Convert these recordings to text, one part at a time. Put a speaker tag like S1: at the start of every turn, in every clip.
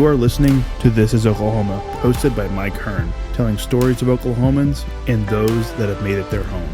S1: You are listening to This is Oklahoma, hosted by Mike Hearn, telling stories of Oklahomans and those that have made it their home.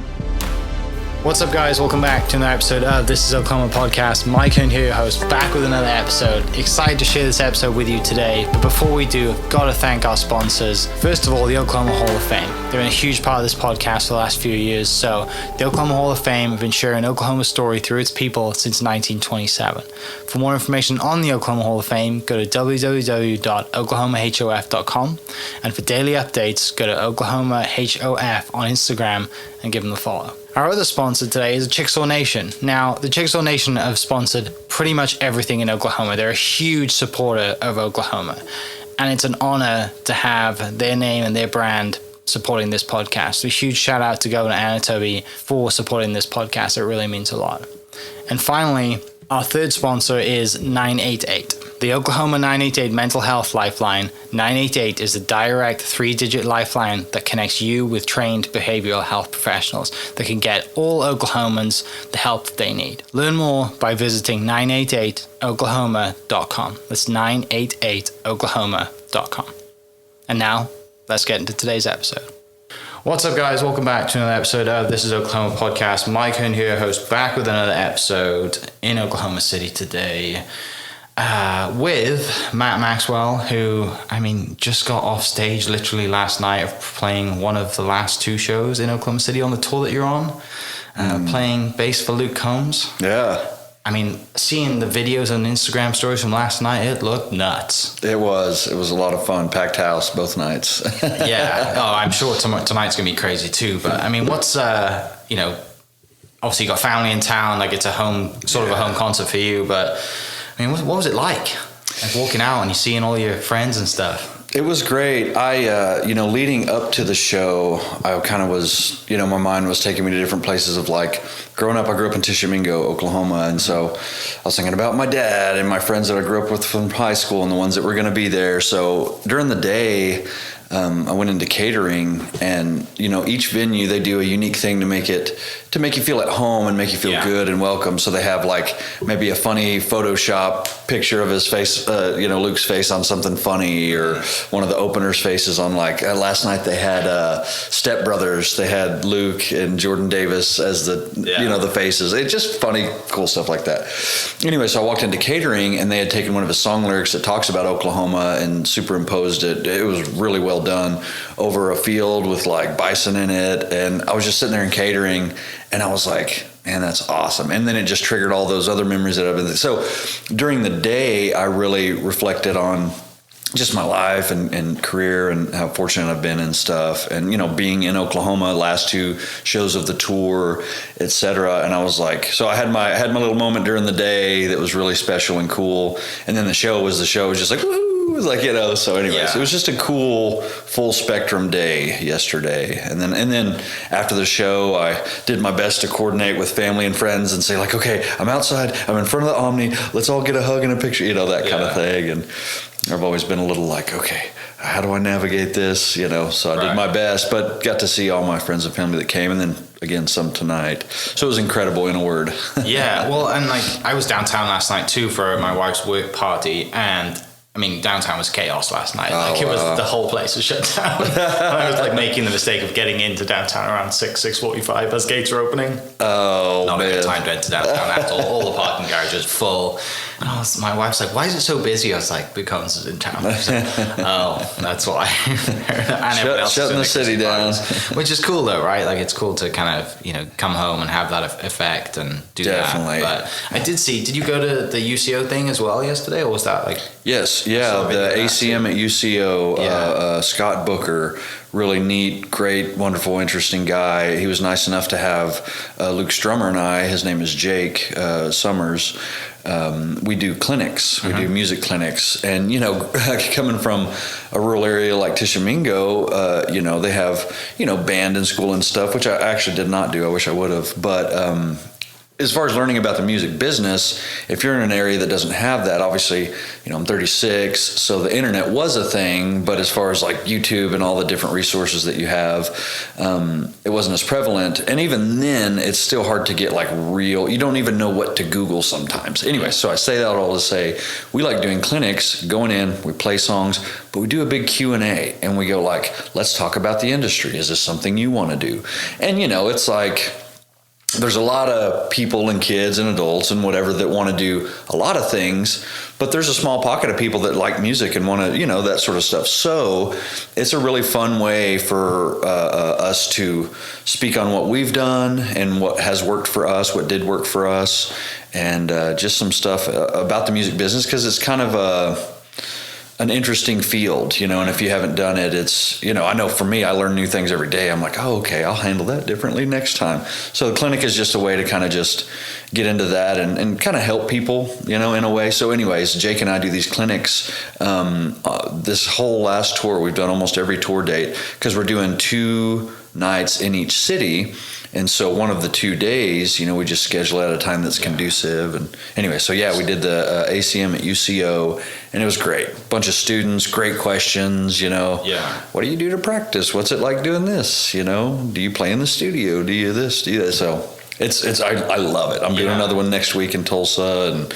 S2: What's up, guys? Welcome back to another episode of This is Oklahoma podcast. Mike Hearn here, your host, back with another episode. Excited to share this episode with you today. But before we do, I've got to thank our sponsors. First of all, the Oklahoma Hall of Fame. They've been a huge part of this podcast for the last few years. So the Oklahoma Hall of Fame have been sharing Oklahoma's story through its people since 1927. For more information on the Oklahoma Hall of Fame, go to www.oklahomahof.com. And for daily updates, go to oklahomahof on Instagram and give them a follow. Our other sponsor today is the Chickasaw Nation. Now, the Chickasaw Nation have sponsored pretty much everything in Oklahoma. They're a huge supporter of Oklahoma. And it's an honor to have their name and their brand supporting this podcast. So a huge shout out to Governor Anatoby for supporting this podcast. It really means a lot. And finally, our third sponsor is 988. The Oklahoma 988 Mental Health Lifeline. 988 is a direct 3-digit lifeline that connects you with trained behavioral health professionals that can get all Oklahomans the help that they need. Learn more by visiting 988oklahoma.com. That's 988oklahoma.com. And now, let's get into today's episode. What's up, guys? Welcome back to another episode of This is Oklahoma podcast. Mike Hearn here, host, back with another episode in Oklahoma City today. With Mat Maxwell, who, just got off stage literally last night of playing one of the last 2 shows in Oklahoma City on the tour that you're on, playing bass for Luke Combs.
S3: Yeah.
S2: Seeing the videos and Instagram stories from last night, it looked nuts.
S3: It was a lot of fun. Packed house both nights.
S2: Yeah. Oh, I'm sure tonight's going to be crazy too. But, what's, obviously you got family in town, like it's a home concert for you, but what was it like walking out and you're seeing all your friends and stuff?
S3: It was great. I, leading up to the show, I kind of was, my mind was taking me to different places of like, growing up, I grew up in Tishomingo, Oklahoma. And so I was thinking about my dad and my friends that I grew up with from high school and the ones that were going to be there. So during the day, I went into catering, and each venue they do a unique thing to make you feel at home and make you feel good and welcome. So they have like maybe a funny Photoshop picture of his face, Luke's face on something funny, or one of the openers' faces on like last night they had Step Brothers. They had Luke and Jordan Davis as the faces. It's just funny, cool stuff like that. Anyway, so I walked into catering, and they had taken one of his song lyrics that talks about Oklahoma and superimposed it. It was really well done over a field with like bison in it, and I was just sitting there in catering, and I was like, man, that's awesome. And then it just triggered all those other memories that I've been. So during the day, I really reflected on just my life and career and how fortunate I've been and stuff, and being in Oklahoma, last 2 shows of the tour, etc. And I was like, so I had my little moment during the day that was really special and cool, and then the show was just like, woohoo. It was like, so anyways, It was just a cool full spectrum day yesterday. And then after the show, I did my best to coordinate with family and friends and say like, okay, I'm outside, I'm in front of the Omni, let's all get a hug and a picture, that kind of thing. And I've always been a little like, okay, how do I navigate this? So I did my best, but got to see all my friends and family that came, and then again, some tonight. So it was incredible, in a word.
S2: Yeah. Well, and I was downtown last night too for my wife's work party, and downtown was chaos last night. It was, the whole place was shut down. I was making the mistake of getting into downtown around 6:45 as gates were opening. Oh, not a good time to enter downtown at all. All the parking garages full. And my wife's like, why is it so busy? I was like, because it's in town. She's like, oh, that's why. And
S3: shutting the city down.
S2: Which is cool though, right? It's cool to kind of, come home and have that effect and do
S3: Definitely.
S2: that. But I did you go to the UCO thing as well yesterday, or was that
S3: Yes, the ACM at UCO, Scott Booker, really neat, great, wonderful, interesting guy. He was nice enough to have Luke Strummer and I, his name is Jake Summers, we do clinics, we do music clinics, and coming from a rural area like Tishomingo, they have band in school and stuff, which I actually did not do. I wish I would have, but as far as learning about the music business, if you're in an area that doesn't have that, obviously, I'm 36, so the internet was a thing, but as far as like YouTube and all the different resources that you have, it wasn't as prevalent. And even then, it's still hard to get like real, you don't even know what to Google sometimes. Anyway, so I say that all to say, we like doing clinics, going in, we play songs, but we do a big Q&A, and we go like, let's talk about the industry. Is this something you want to do? And it's like, there's a lot of people and kids and adults and whatever that want to do a lot of things, but there's a small pocket of people that like music and want to, that sort of stuff. So it's a really fun way for us to speak on what we've done and what has worked for us, what did work for us, and just some stuff about the music business, because it's kind of an interesting field, and if you haven't done it, it's, I know for me, I learn new things every day. I'm like, oh, okay, I'll handle that differently next time. So the clinic is just a way to kind of just get into that and kind of help people, in a way. So anyways, Jake and I do these clinics. This whole last tour, we've done almost every tour date, because we're doing 2 nights in each city. And so one of the 2 days, we just schedule at a time that's conducive. And anyway, so yeah, we did the ACM at UCO, and it was great. Bunch of students, great questions,
S2: Yeah.
S3: What do you do to practice? What's it like doing this? Do you play in the studio? Do you this? Do you that? So I love it. I'm doing another one next week in Tulsa, and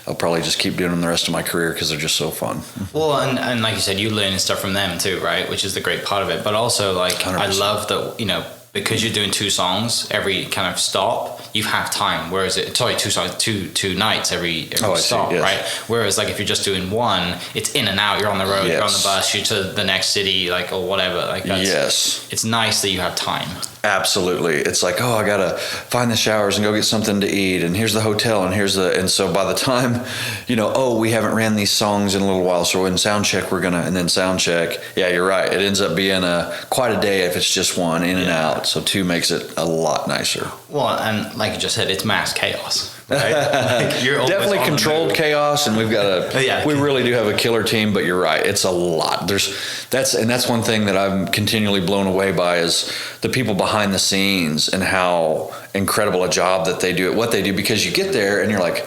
S3: I'll probably just keep doing them the rest of my career because they're just so fun.
S2: Well, and like you said, you learn stuff from them too, right? Which is the great part of it. But also, like,
S3: 100%.
S2: I love that, because you're doing 2 songs every kind of stop, you have time. Whereas 2 songs, two nights every stop,
S3: yes.
S2: right? Whereas like if you're just doing one, it's in and out. You're on the road, you're on the bus, you're to the next city, like, or whatever. Like that's, it's nice that you have time.
S3: Absolutely. It's like, I gotta find the showers and go get something to eat, and here's the hotel, and so by the time, we haven't ran these songs in a little while, so in sound check and then sound check. Yeah, you're right. It ends up being quite a day if it's just one in and out. So 2 makes it a lot nicer.
S2: Well, and like you just said, it's mass chaos. Right? Like
S3: you're definitely controlled chaos, and we've got we really do have a killer team, but you're right, it's a lot. That's one thing that I'm continually blown away by, is the people behind the scenes and how incredible a job that they do at what they do, because you get there and you're like,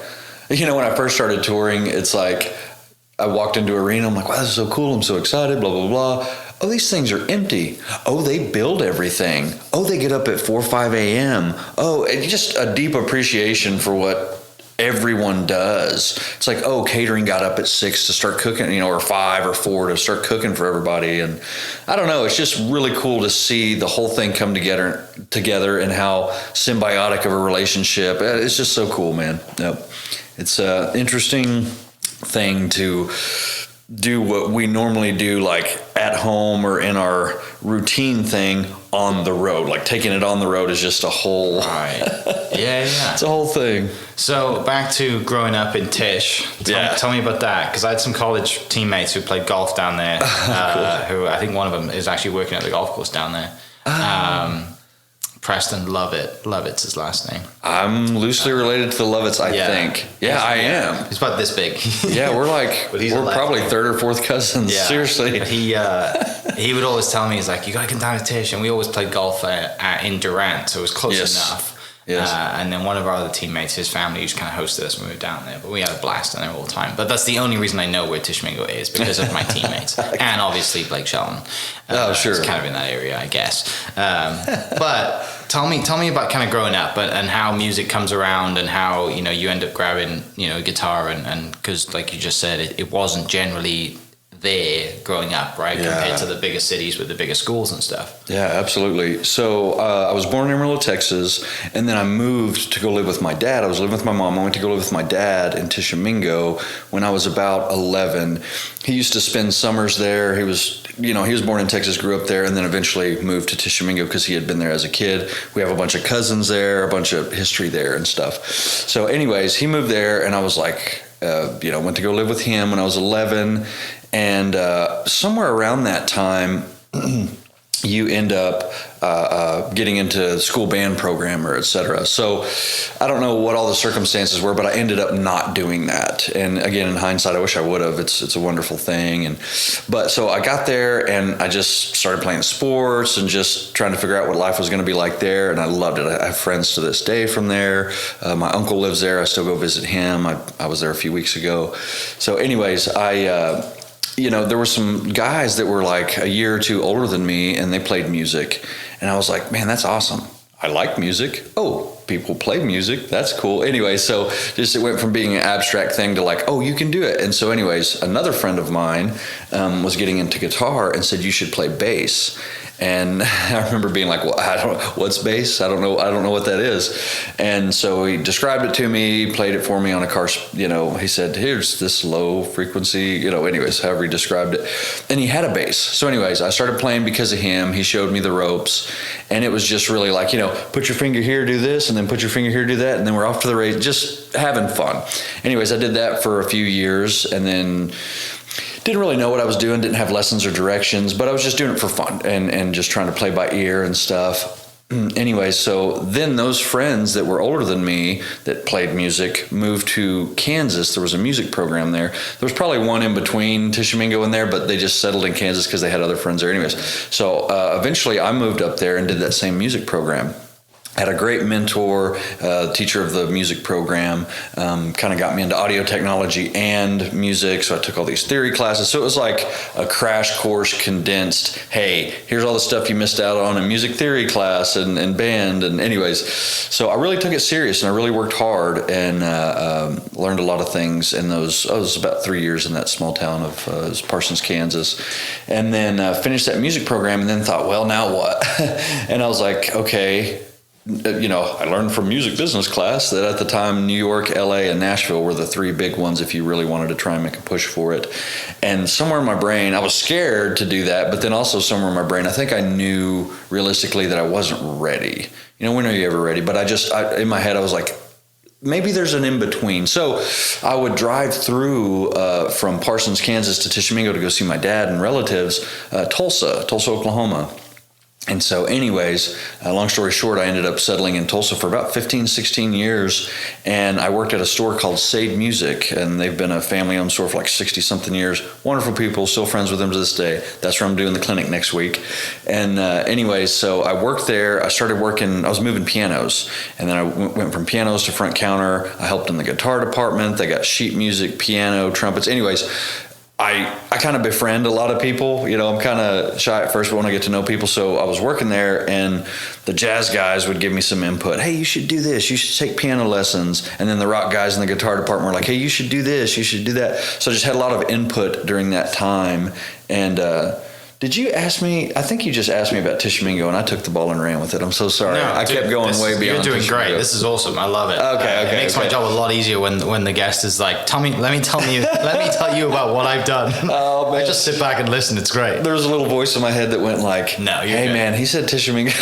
S3: when I first started touring, it's like I walked into an arena, I'm like, wow, this is so cool, I'm so excited, blah, blah, blah. Oh, these things are empty. Oh, they build everything. Oh, they get up at 4 or 5 a.m. Oh, it's just a deep appreciation for what everyone does. It's like, catering got up at 6 to start cooking, or 5 or 4 to start cooking for everybody. And I don't know, it's just really cool to see the whole thing come together and how symbiotic of a relationship. It's just so cool, man. Yep. It's an interesting thing to do what we normally do, like at home or in our routine thing, on the road. Like taking it on the road is just a whole
S2: yeah
S3: it's a whole thing.
S2: So back to growing up in Tish. Tell me about that, because I had some college teammates who played golf down there. Cool. Who I think one of them is actually working at the golf course down there. Preston Lovett's his last name.
S3: I'm loosely related to the Lovitts, I think. Yeah, I am.
S2: He's about this big.
S3: Yeah, we're probably 3rd or 4th cousins. Yeah. Seriously.
S2: But he would always tell me, he's like, you gotta come down to Tish, and we always played golf in Durant, so it was close enough.
S3: Yes.
S2: And then one of our other teammates, his family used to kind of hosted us when we were down there, but we had a blast down there all the time. But that's the only reason I know where Tishomingo is, because of my teammates, and obviously Blake Shelton.
S3: Sure.
S2: It's kind of in that area, I guess. But tell me about kind of growing up and how music comes around, and how you end up grabbing a guitar, and because like you just said, it wasn't generally there growing up, right?
S3: Yeah.
S2: Compared to the bigger cities with the bigger schools and stuff.
S3: Yeah, absolutely. So I was born in Amarillo, Texas, and then I moved to go live with my dad. I was living with my mom. I went to go live with my dad in Tishomingo when I was about 11. He used to spend summers there. He was born in Texas, grew up there, and then eventually moved to Tishomingo because he had been there as a kid. We have a bunch of cousins there, a bunch of history there and stuff. So anyways, he moved there, and I was like, went to go live with him when I was 11. And somewhere around that time, you end up getting into school band program or et cetera. So I don't know what all the circumstances were, but I ended up not doing that. And again, in hindsight, I wish I would have. It's a wonderful thing. But so I got there and I just started playing sports and just trying to figure out what life was going to be like there. And I loved it. I have friends to this day from there. My uncle lives there. I still go visit him. I was there a few weeks ago. So anyways, there were some guys that were like a year or two older than me, and they played music. And I was like, man, that's awesome. I like music. Oh, people play music. That's cool. Anyway, so just it went from being an abstract thing to like, oh, you can do it. And so anyways, another friend of mine was getting into guitar and said, you should play bass. And I remember being like, well, what's bass? I don't know what that is. And so he described it to me, played it for me on a car, he said, here's this low frequency, anyways, however he described it. And he had a bass. So anyways, I started playing because of him. He showed me the ropes, and it was just really like, put your finger here, do this, and then put your finger here, do that. And then we're off to the race, just having fun. Anyways, I did that for a few years, and then didn't really know what I was doing, didn't have lessons or directions, but I was just doing it for fun and just trying to play by ear and stuff. Anyway, so then those friends that were older than me that played music moved to Kansas. There was a music program there. There was probably one in between Tishomingo and there, but they just settled in Kansas because they had other friends there anyways. So eventually I moved up there and did that same music program. Had a great mentor, teacher of the music program, kind of got me into audio technology and music. So I took all these theory classes. So it was like a crash course condensed. Hey, here's all the stuff you missed out on in music theory class and band. And anyways, so I really took it serious and I really worked hard and learned a lot of things in those. I was about 3 years in that small town of Parsons, Kansas. And then finished that music program and then thought, well, now what? And I was like, okay. I learned from music business class that at the time, New York, LA, and Nashville were the three big ones if you really wanted to try and make a push for it. And somewhere in my brain, I was scared to do that, but then also somewhere in my brain, I think I knew realistically that I wasn't ready. When are you ever ready? But in my head, I was like, maybe there's an in-between. So I would drive through from Parsons, Kansas to Tishomingo to go see my dad and relatives, Tulsa, Oklahoma. And so anyways, long story short, I ended up settling in Tulsa for about 15, 16 years. And I worked at a store called Sade Music. And they've been a family-owned store for like 60-something years. Wonderful people, still friends with them to this day. That's where I'm doing the clinic next week. And anyways, so I worked there. I was moving pianos. And then I went from pianos to front counter. I helped in the guitar department. They got sheet music, piano, trumpets. Anyways, I kind of befriend a lot of people. I'm kind of shy at first, but when I get to know people. So I was working there and the jazz guys would give me some input. Hey, you should do this. You should take piano lessons. And then the rock guys in the guitar department were like, hey, you should do this. You should do that. So I just had a lot of input during that time. And did you ask me? I think you just asked me about Tishomingo, and I took the ball and ran with it. I'm so sorry. No, I kept going way beyond.
S2: You're doing
S3: Tishomingo.
S2: great. This is awesome. I love it.
S3: Okay.
S2: It makes my job a lot easier when the guest is like, let me tell you about what I've done.
S3: Oh man,
S2: I just sit back and listen. It's great.
S3: There was a little voice in my head that went like,
S2: "No,
S3: hey
S2: good.
S3: Man, he said Tishomingo."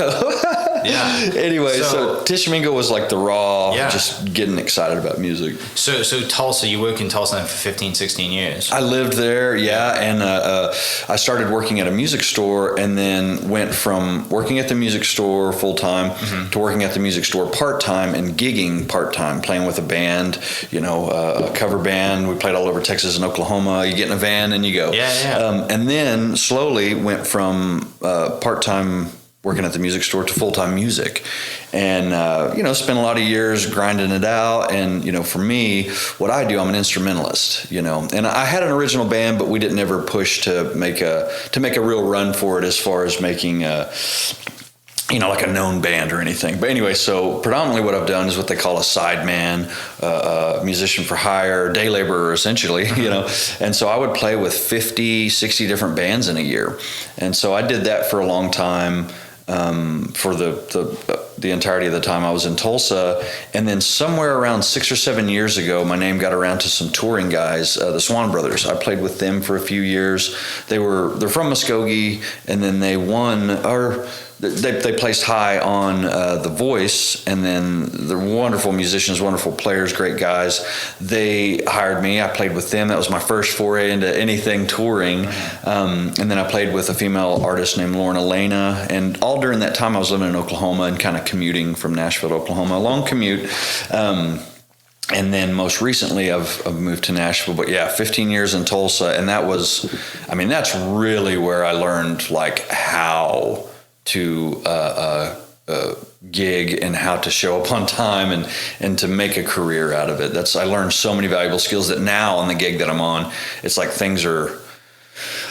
S2: Yeah.
S3: Anyway, so Tishomingo was like the raw, just getting excited about music.
S2: So Tulsa, you work in Tulsa for 15, 16 years.
S3: I lived there, and I started working at a music store, and then went from working at the music store full time to working at the music store part time and gigging part time, playing with a band, a cover band. We played all over Texas and Oklahoma. You get in a van and you go. And then slowly went from part time working at the music store to full-time music, and spent a lot of years grinding it out. And for me, what I do, I'm an instrumentalist, and I had an original band, but we didn't ever push to make a real run for it as far as making like a known band or anything. But anyway, so predominantly what I've done is what they call a sideman, musician for hire, day laborer essentially, And so I would play with 50, 60 different bands in a year. And so I did that for a long time. For the entirety of the time I was in Tulsa. And then somewhere around 6 or 7 years ago, my name got around to some touring guys, the Swan Brothers. I played with them for a few years. They're from Muskogee, and then they won, or they placed high on The Voice, and then they're wonderful musicians, wonderful players, great guys. They hired me. I played with them. That was my first foray into anything touring. And then I played with a female artist named Lauren Elena, and all during that time I was living in Oklahoma and kind of commuting from Nashville to Oklahoma, a long commute. And then most recently I've moved to Nashville, but yeah, 15 years in Tulsa. And that was, I mean, that's really where I learned like how to gig and how to show up on time and to make a career out of it. I learned so many valuable skills that now on the gig that I'm on, it's like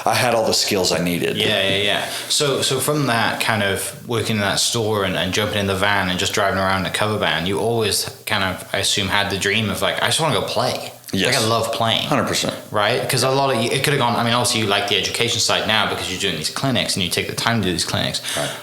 S3: I had all the skills I needed.
S2: Yeah. So from that kind of working in that store and jumping in the van and just driving around in a cover band, you always kind of, I assume, had the dream of like, I just want to go play.
S3: Yes.
S2: Like I love playing.
S3: 100%.
S2: Right? Because a lot of it could have gone, I mean, obviously you like the education side now because you're doing these clinics and you take the time to do these clinics.
S3: Right.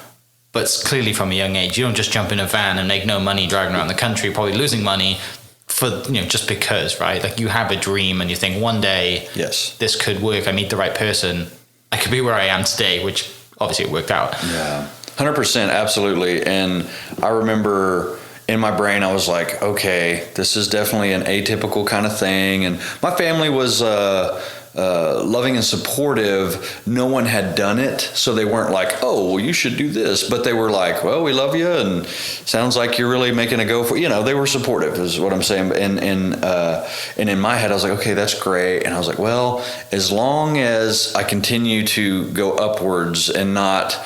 S2: But it's clearly from a young age, you don't just jump in a van and make no money driving around the country, probably losing money for, just because, right? Like you have a dream and you think one day,
S3: yes,
S2: this could work. I meet the right person. I could be where I am today, which obviously it worked out.
S3: Yeah, 100%, absolutely. And I remember in my brain, I was like, okay, this is definitely an atypical kind of thing. And my family was loving and supportive. No one had done it, so they weren't like, oh, well, you should do this. But they were like, well, we love you, and sounds like you're really making a go for it. They were supportive, is what I'm saying. And in my head, I was like, okay, that's great. And I was like, well, as long as I continue to go upwards and not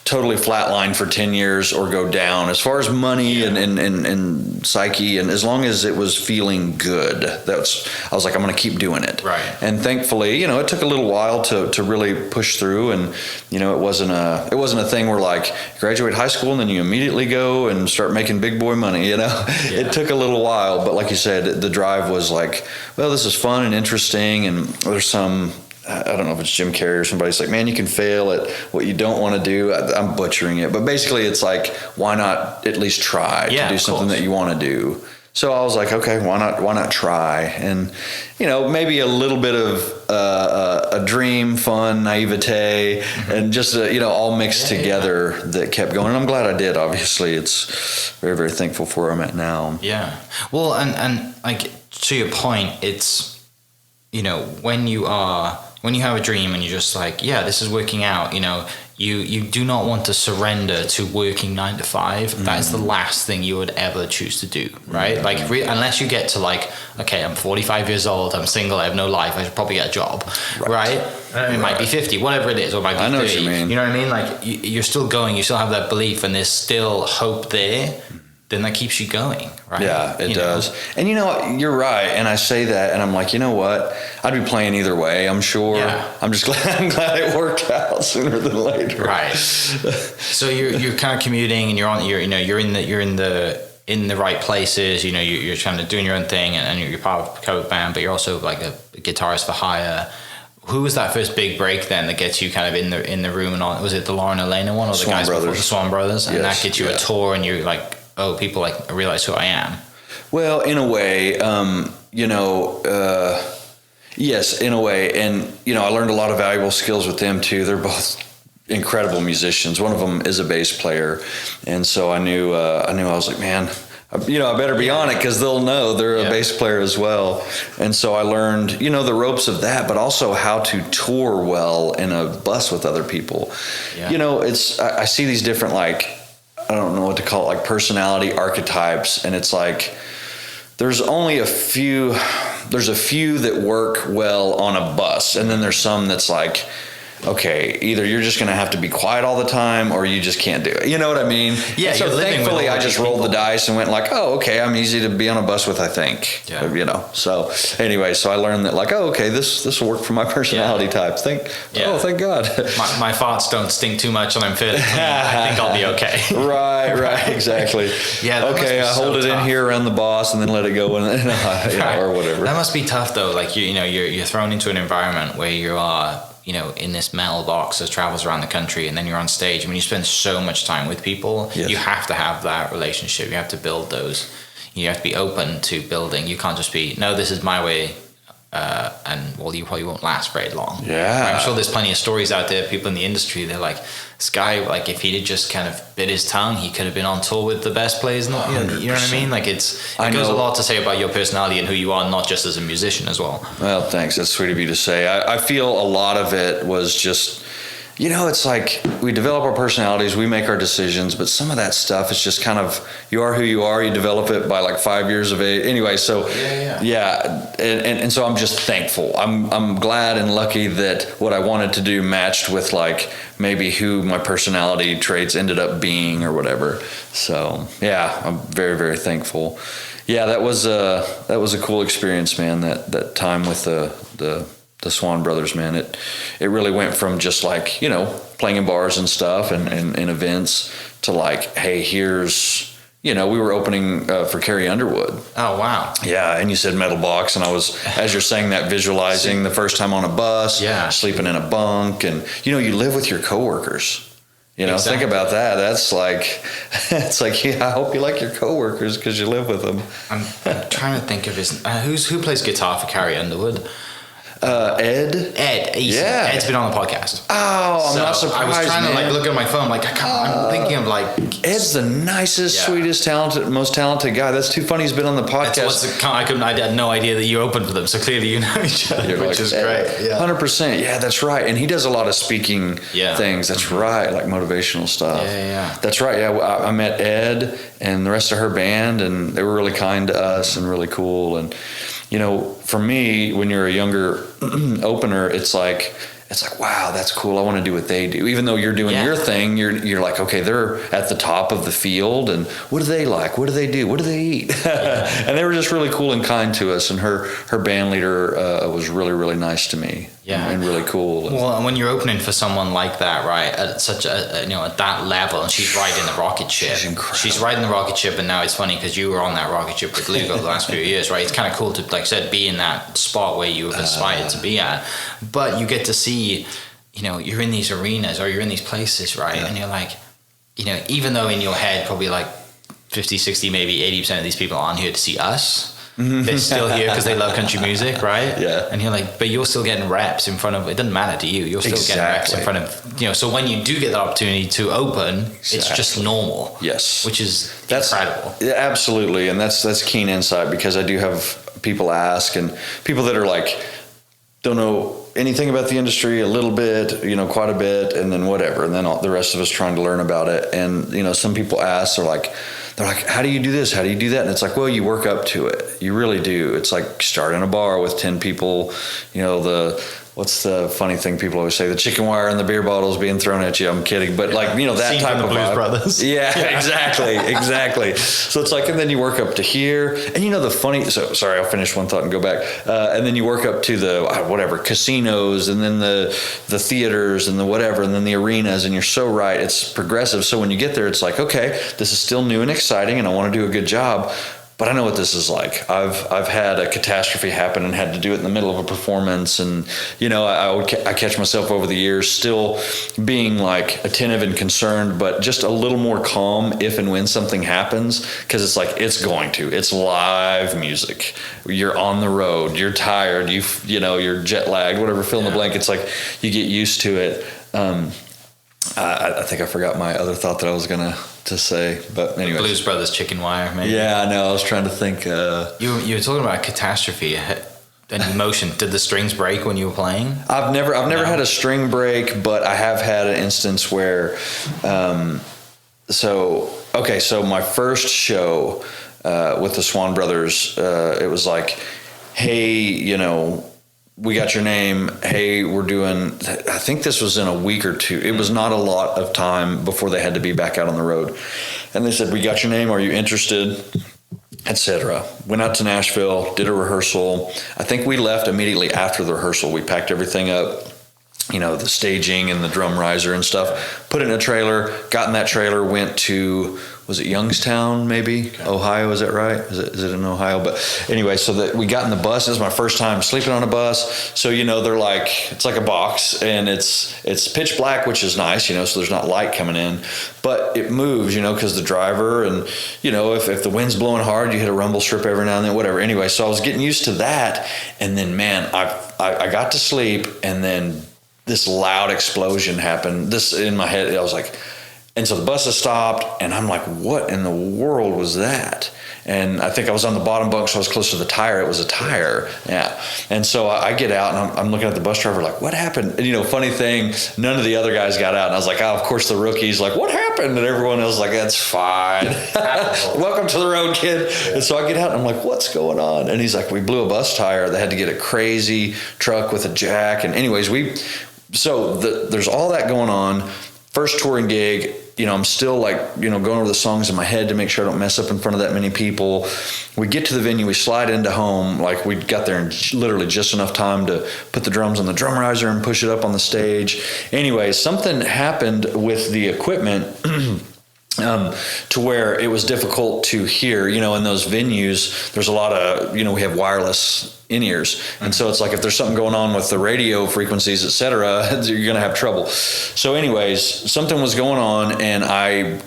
S3: totally flatline for 10 years or go down as far as money and psyche, and as long as it was feeling good, I was like, I'm going to keep doing it.
S2: Right.
S3: And thankfully, it took a little while to really push through, and it wasn't a thing where like you graduate high school and then you immediately go and start making big boy money. It took a little while, but like you said, the drive was like, well, this is fun and interesting, and there's some, I don't know if it's Jim Carrey or somebody's like, man, you can fail at what you don't want to do. I'm butchering it, but basically it's like, why not at least try to do something that you want to do? So I was like, okay, why not try? And, maybe a little bit of a dream, fun, naivete, and just, all mixed together that kept going. And I'm glad I did, obviously. It's very, very thankful for where I'm at now.
S2: Yeah. Well, and like, to your point, it's, when you have a dream and you're just like, yeah, this is working out, you do not want to surrender to working 9 to 5. Mm-hmm. That is the last thing you would ever choose to do, right? Mm-hmm. Like, unless you get to like, okay, I'm 45 years old, I'm single, I have no life, I should probably get a job, right? It might be 50, whatever it is, or it might be 30.
S3: I know what you mean.
S2: You know what I mean? Like, you're still going, you still have that belief, and there's still hope there. Then that keeps you going, right?
S3: Yeah, it does. And you're right. And I say that, and I'm like, you know what? I'd be playing either way, I'm sure. Yeah. I'm glad it worked out sooner than later.
S2: Right. So you're kind of commuting, and you're in the right places. You're kind of doing your own thing, and you're part of a cover band, but you're also like a guitarist for hire. Who was that first big break then that gets you kind of in the room and all? Was it the Lauren Elena one or the guys before, the Swan Brothers? And that gets you a tour, and you're like, oh, people like realize who I am.
S3: Well, in a way, yes, in a way. And, I learned a lot of valuable skills with them too. They're both incredible musicians. One of them is a bass player. And so I knew I was like, man, I better be on it because they'll know they're a bass player as well. And so I learned, the ropes of that, but also how to tour well in a bus with other people. Yeah. I see these different, like, I don't know what to call it, like personality archetypes. And it's like, there's a few that work well on a bus. And then there's some that's like, okay, either you're just going to have to be quiet all the time or you just can't do it. You know what I mean?
S2: Yeah.
S3: So thankfully I just rolled the dice and went like, oh, okay, I'm easy to be on a bus with, I think. Yeah. So anyway, so I learned that like, oh, okay, this will work for my personality type. Oh, thank God.
S2: My farts don't stink too much and I'm fairly clean. I think I'll be okay.
S3: Right, exactly.
S2: Yeah.
S3: Okay, I hold it in here around the boss and then let it go and or whatever.
S2: That must be tough though. Like you're thrown into an environment where you are, in this metal box that travels around the country, and then you're on stage. I mean, you spend so much time with people. Yes. You have to have that relationship. You have to build those. You have to be open to building. You can't just be, no, this is my way and well, you probably won't last very long.
S3: Yeah.
S2: I'm sure there's plenty of stories out there, people in the industry, they're like, this guy, like, if he'd just kind of bit his tongue, he could have been on tour with the best players. You know what I mean? Like, it goes a lot to say about your personality and who you are, not just as a musician as well.
S3: Well, thanks. That's sweet of you to say. I feel a lot of it was just, it's like we develop our personalities, we make our decisions, but some of that stuff is just kind of, you are who you are, you develop it by like 5 years of age. Anyway, so and so I'm just thankful. I'm glad and lucky that what I wanted to do matched with like maybe who my personality traits ended up being or whatever. So yeah, I'm very, very thankful. Yeah, that was a cool experience, man. That time with the Swan Brothers, man, it really went from just like, playing in bars and stuff and events to like, hey, here's, we were opening for Carrie Underwood.
S2: Oh, wow.
S3: Yeah, and you said metal box, and I was, as you're saying that, visualizing the first time on a bus, sleeping in a bunk, and, you live with your coworkers. Exactly. Think about that. That's like, it's like, I hope you like your coworkers because you live with them.
S2: I'm trying to think of who plays guitar for Carrie Underwood?
S3: Ed.
S2: Yeah. Ed's been on the podcast.
S3: Oh, I'm not surprised.
S2: I was trying to look at my phone. I'm thinking of
S3: Ed's the nicest, sweetest, talented, most talented guy. That's too funny. He's been on the podcast.
S2: I had no idea that you opened for them. So clearly you know each other, which is great. Yeah.
S3: 100%. Yeah, that's right. And he does a lot of speaking things. That's right, like motivational stuff.
S2: Yeah.
S3: That's right. Yeah, I met Ed and the rest of her band, and they were really kind to us and really cool. And for me, when you're a younger opener, it's like, wow, that's cool. I want to do what they do. Even though you're doing your thing, you're like, okay, they're at the top of the field, and what do they like? What do they do? What do they eat? And they were just really cool and kind to us. And her band leader was really, really nice to me. Yeah, and really cool.
S2: Well, and when you're opening for someone like that, right, at such a at that level, and she's riding the rocket ship.
S3: She's incredible.
S2: She's riding the rocket ship, and now it's funny because you were on that rocket ship with Lugo the last few years, right? It's kind of cool to, like I said, be in that spot where you aspired to be at, but you get to see, you're in these arenas or you're in these places, right, and you're like, even though in your head probably like 50, 60, maybe 80% of these people aren't here to see us. They're still here because they love country music, right?
S3: Yeah.
S2: And you're like, but you're still getting reps in front of, it doesn't matter to you. You're still getting reps in front of, so when you do get the opportunity to open, it's just normal.
S3: Yes.
S2: Which is incredible.
S3: Yeah, absolutely. And that's keen insight, because I do have people ask, and people that are like, don't know anything about the industry, a little bit, quite a bit, and then whatever. And then the rest of us trying to learn about it. And, some people ask, they're like, how do you do this? How do you do that? And it's like, well, you work up to it. You really do. It's like start in a bar with 10 people, what's the funny thing people always say? The chicken wire and the beer bottles being thrown at you. I'm kidding. But that
S2: Scene
S3: type
S2: from
S3: of
S2: the Blues
S3: vibe.
S2: Brothers.
S3: Yeah, exactly. So it's like, and then you work up to here, and the funny, so sorry, I'll finish one thought and go back. And then you work up to the, casinos, and then the theaters and the whatever, and then the arenas, and you're so right. It's progressive. So when you get there, it's like, okay, this is still new and exciting, and I want to do a good job. But I know what this is like. I've had a catastrophe happen and had to do it in the middle of a performance, and I catch myself over the years still being like attentive and concerned, but just a little more calm if and when something happens, because it's like it's live music. You're on the road. You're tired. You're jet lagged. Whatever. Fill in the blank. It's like you get used to it. I think I forgot my other thought that I was gonna say, but anyway.
S2: Blues Brothers chicken wire, maybe.
S3: Yeah, I know. I was trying to think.
S2: You were talking about catastrophe and emotion. Did the strings break when you were playing?
S3: I've never had a string break, but I have had an instance where. So my first show with the Swan Brothers, it was like, hey, we got your name. Hey, we're doing, I think this was in a week or two. It was not a lot of time before they had to be back out on the road. And they said, we got your name. Are you interested? Etc. Went out to Nashville, did a rehearsal. I think we left immediately after the rehearsal. We packed everything up the staging and the drum riser and stuff. Put it in a trailer, got in that trailer, went to, was it Youngstown, maybe? Okay. Ohio, is that right? Is it in Ohio? But anyway, so that we got in the bus. This is my first time sleeping on a bus. So, they're like, it's like a box, and it's pitch black, which is nice, so there's not light coming in. But it moves, because the driver, and, if the wind's blowing hard, you hit a rumble strip every now and then, whatever. Anyway, so I was getting used to that. And then, man, I got to sleep, and then this loud explosion happened. This in my head, I was like, and so the bus has stopped, and I'm like, what in the world was that? And I think I was on the bottom bunk, so I was close to the tire. It was a tire, yeah. And so I get out, and I'm looking at the bus driver like, what happened? And, funny thing, none of the other guys got out. And I was like, of course the rookie's like, what happened? And everyone else was like, that's fine. Welcome to the road, kid. Yeah. And so I get out, and I'm like, what's going on? And he's like, we blew a bus tire. They had to get a crazy truck with a jack. And anyways, there's all that going on. First touring gig, I'm still like, going over the songs in my head to make sure I don't mess up in front of that many people. We get to the venue, we slide into home. Like, we got there in literally just enough time to put the drums on the drum riser and push it up on the stage. Anyway, something happened with the equipment to where it was difficult to hear. In those venues, there's a lot of, we have wireless in-ears. And so it's like, if there's something going on with the radio frequencies, et cetera, you're going to have trouble. So anyways, something was going on, and I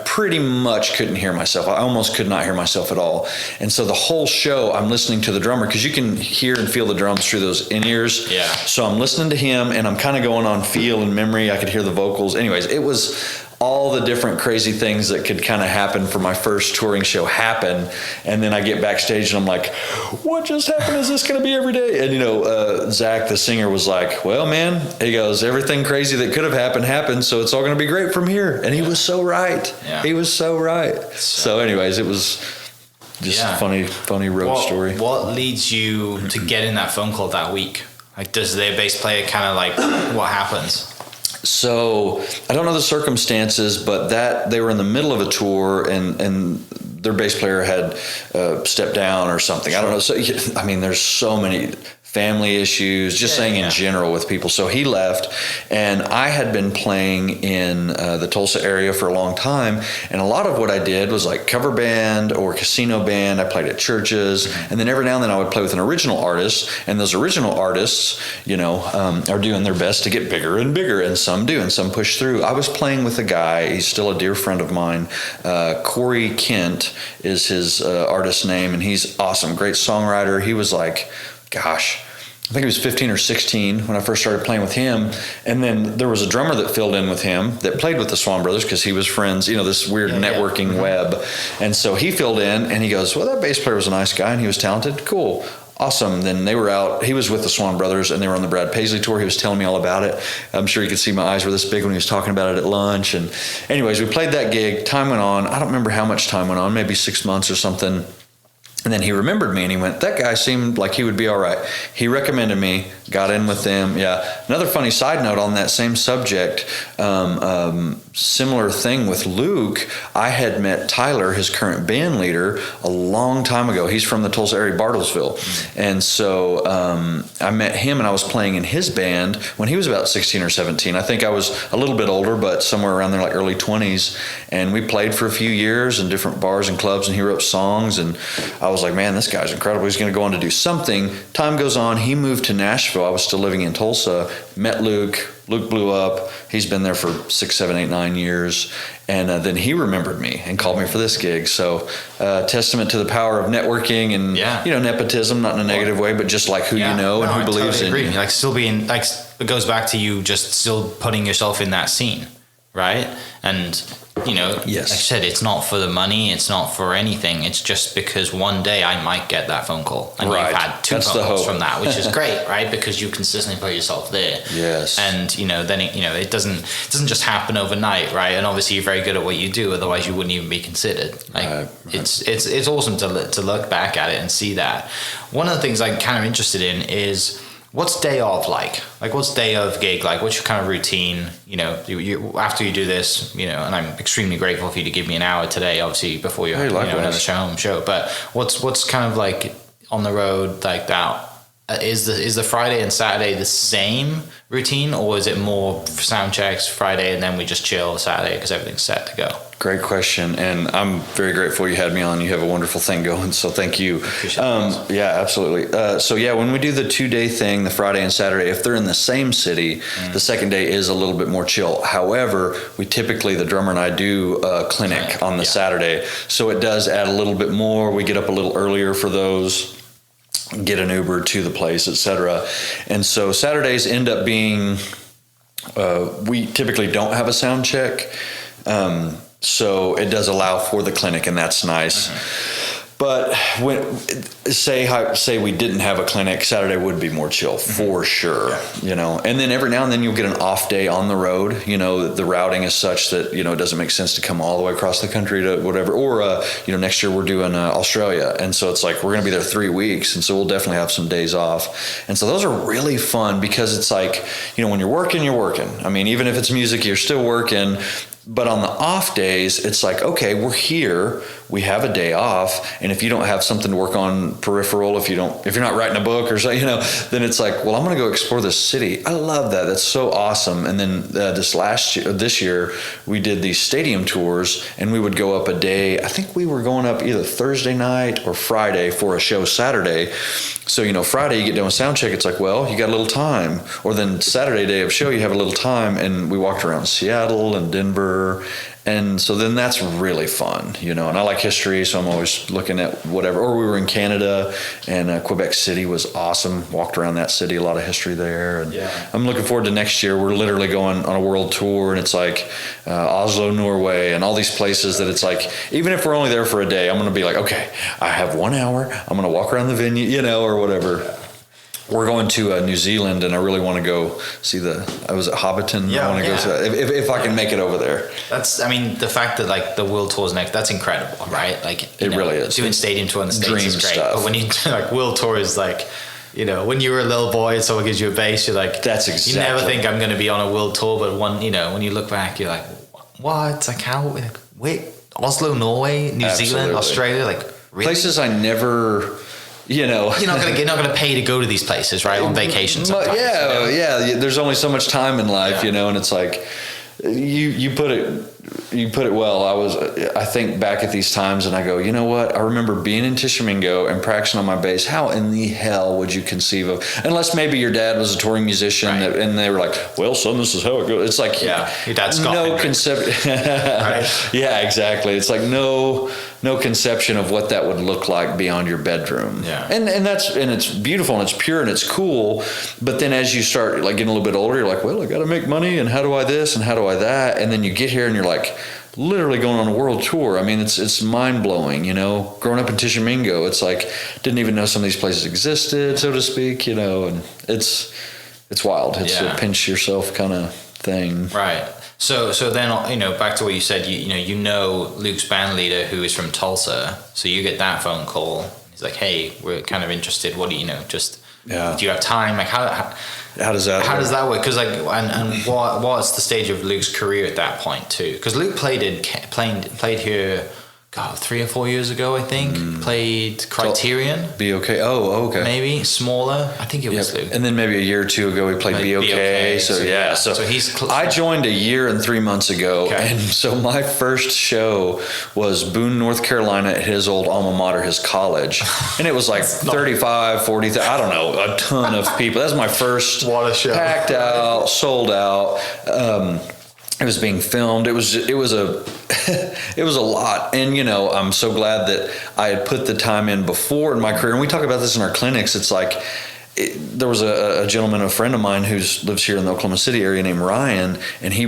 S3: pretty much couldn't hear myself. I almost could not hear myself at all. And so the whole show, I'm listening to the drummer, because you can hear and feel the drums through those in-ears. Yeah. So I'm listening to him, and I'm kind of going on feel and memory. I could hear the vocals. Anyways, it was all the different crazy things that could kind of happen for my first touring show happen. And then I get backstage, and I'm like, what just happened? Is this going to be every day? And, Zach, the singer, was like, well, man, he goes, everything crazy that could have happened. So it's all going to be great from here. And he was so right. Yeah. He was so right. So anyways, it was just a funny road story.
S2: What leads you to get in that phone call that week? Like, does their bass player kind of like, what happens?
S3: So I don't know the circumstances, but they were in the middle of a tour, and their bass player had stepped down or something. I don't know. So there's so many family issues, just saying in general with people. So he left, and I had been playing in the Tulsa area for a long time, and a lot of what I did was like cover band or casino band. I played at churches, and then every now and then I would play with an original artist, and those original artists, are doing their best to get bigger and bigger, and some do, and some push through. I was playing with a guy, he's still a dear friend of mine, Corey Kent is his artist name, and he's awesome, great songwriter. He was like, gosh, I think he was 15 or 16 when I first started playing with him. And then there was a drummer that filled in with him that played with the Swan Brothers, because he was friends, this weird networking web. And so he filled in, and he goes, well, that bass player was a nice guy, and he was talented. Cool. Awesome. Then they were out. He was with the Swan Brothers, and they were on the Brad Paisley tour. He was telling me all about it. I'm sure you could see my eyes were this big when he was talking about it at lunch. And anyways, we played that gig. Time went on. I don't remember how much time went on, maybe 6 months or something. And then he remembered me, and he went, that guy seemed like he would be all right. He recommended me, got in with them. Yeah. Another funny side note on that same subject, similar thing with Luke. I had met Tyler, his current band leader, a long time ago. He's from the Tulsa area, Bartlesville. And so I met him, and I was playing in his band when he was about 16 or 17. I think I was a little bit older, but somewhere around there, like early 20s. And we played for a few years in different bars and clubs, and he wrote songs, and I was like, man, this guy's incredible. He's going to go on to do something. Time goes on. He moved to Nashville. I was still living in Tulsa. Met Luke. Luke blew up. He's been there for 6, 7, 8, 9 years. And then he remembered me and called me for this gig. So testament to the power of networking and, nepotism, not in a negative way, but just like who you know and who believes in you.
S2: Like still being, like, it goes back to you just still putting yourself in that scene, right? And, like I said, it's not for the money. It's not for anything. It's just because one day I might get that phone call. And you've had 2 phone calls from that, which is great, right? Because you consistently put yourself there. Yes. And, then it doesn't just happen overnight, right? And obviously you're very good at what you do. Otherwise you wouldn't even be considered. Like it's awesome to look back at it and see that. One of the things I'm kind of interested in is, what's day of like? Like, what's day of gig like? What's your kind of routine? You after you do this, and I'm extremely grateful for you to give me an hour today, obviously, before you have another show. But what's kind of like on the road like that is the Friday and Saturday the same routine, or is it more sound checks Friday and then we just chill Saturday because everything's set to go?
S3: Great question, and I'm very grateful you had me on. You have a wonderful thing going, so thank you. Yeah, absolutely. So yeah, when we do the 2-day thing, the Friday and Saturday, if they're in the same city, the second day is a little bit more chill. However, we typically, the drummer and I do a clinic on the Saturday, so it does add a little bit more. We get up a little earlier for those, get an Uber to the place, etc. And so Saturdays end up being, we typically don't have a sound check. So it does allow for the clinic, and that's nice. But when say we didn't have a clinic, Saturday would be more chill for sure, you know. And then every now and then you'll get an off day on the road. You know, the routing is such that, you know, it doesn't make sense to come all the way across the country to whatever. Or you know, next year we're doing Australia, and so it's like we're going to be there 3 weeks, and so we'll definitely have some days off. And so those are really fun because it's like, you know, when you're working, you're working. I mean, even if it's music, you're still working. But on the off days, it's like, okay, we're here, we have a day off, and if you don't have something to work on peripheral, if you're not writing a book or so, you know, then it's like, well, I'm going to go explore this city. I love that. That's so awesome. And then this year, we did these stadium tours, and we would go up a day. I think we were going up either Thursday night or Friday for a show Saturday. So, you know, Friday you get done with sound check, it's like, well, you got a little time. Or then Saturday day of show, you have a little time, and we walked around Seattle and Denver. And so then that's really fun, you know, and I like history, so I'm always looking at whatever. Or we were in Canada, and Quebec City was awesome. Walked around that city, a lot of history there. And I'm looking forward to next year. We're literally going on a world tour, and it's like Oslo, Norway, and all these places that it's like, even if we're only there for a day, I'm going to be like, okay, I have 1 hour. I'm going to walk around the venue, you know, or whatever. We're going to New Zealand, and I really want to go see I was at Hobbiton. I want to go to that if I can make it over there.
S2: That's, I mean, the fact that like the world tour's next, that's incredible, right? Like,
S3: it really is.
S2: Doing stadium tour in the States is great.
S3: Stuff.
S2: But when you like world tour is like, you know, when you were a little boy and someone gives you a bass, you're like,
S3: that's exactly.
S2: You never think I'm going to be on a world tour, but when you look back, you're like, what? Like how? Wait, Oslo, Norway, New Zealand, Australia, like really?
S3: Places I never. You know,
S2: you're not gonna pay to go to these places, right? On vacation sometimes.
S3: Yeah. There's only so much time in life, you know, and it's like you put it well. I think back at these times and I go, you know what? I remember being in Tishomingo and practicing on my bass. How in the hell would you conceive of, unless maybe your dad was a touring musician and they were like, well, son, this is how it goes. It's like,
S2: your dad's
S3: no conception. Right? Yeah, exactly. It's like no conception of what that would look like beyond your bedroom.
S2: Yeah.
S3: And it's beautiful and it's pure and it's cool. But then as you start like getting a little bit older, you're like, well, I got to make money, and how do I this and how do I that? And then you get here and you're like literally going on a world tour. I mean, it's mind blowing, you know, growing up in Tishomingo, it's like, didn't even know some of these places existed, so to speak, you know, and it's wild. It's a pinch yourself kind of thing.
S2: Right. So then, you know, back to what you said, you know Luke's band leader who is from Tulsa. So you get that phone call. He's like, hey, we're kind of interested. What do you know? Just, do you have time? Like how does that work? Because like, and what's the stage of Luke's career at that point too? Because Luke played here, God, 3 or 4 years ago, I think. Played Criterion.
S3: BOK. Oh, okay.
S2: Maybe smaller. I think it was Luke.
S3: And then maybe a year or two ago, we played BOK. So
S2: he's close.
S3: I joined a year and 3 months ago, and so my first show was Boone, North Carolina, at his old alma mater, his college, and it was like 35, 40, I don't know, a ton of people. That was my first.
S2: What a show!
S3: Packed out, sold out. It was being filmed. It was a lot. And, you know, I'm so glad that I had put the time in before in my career. And we talk about this in our clinics. It's like, there was a gentleman, a friend of mine who lives here in the Oklahoma City area named Ryan, and he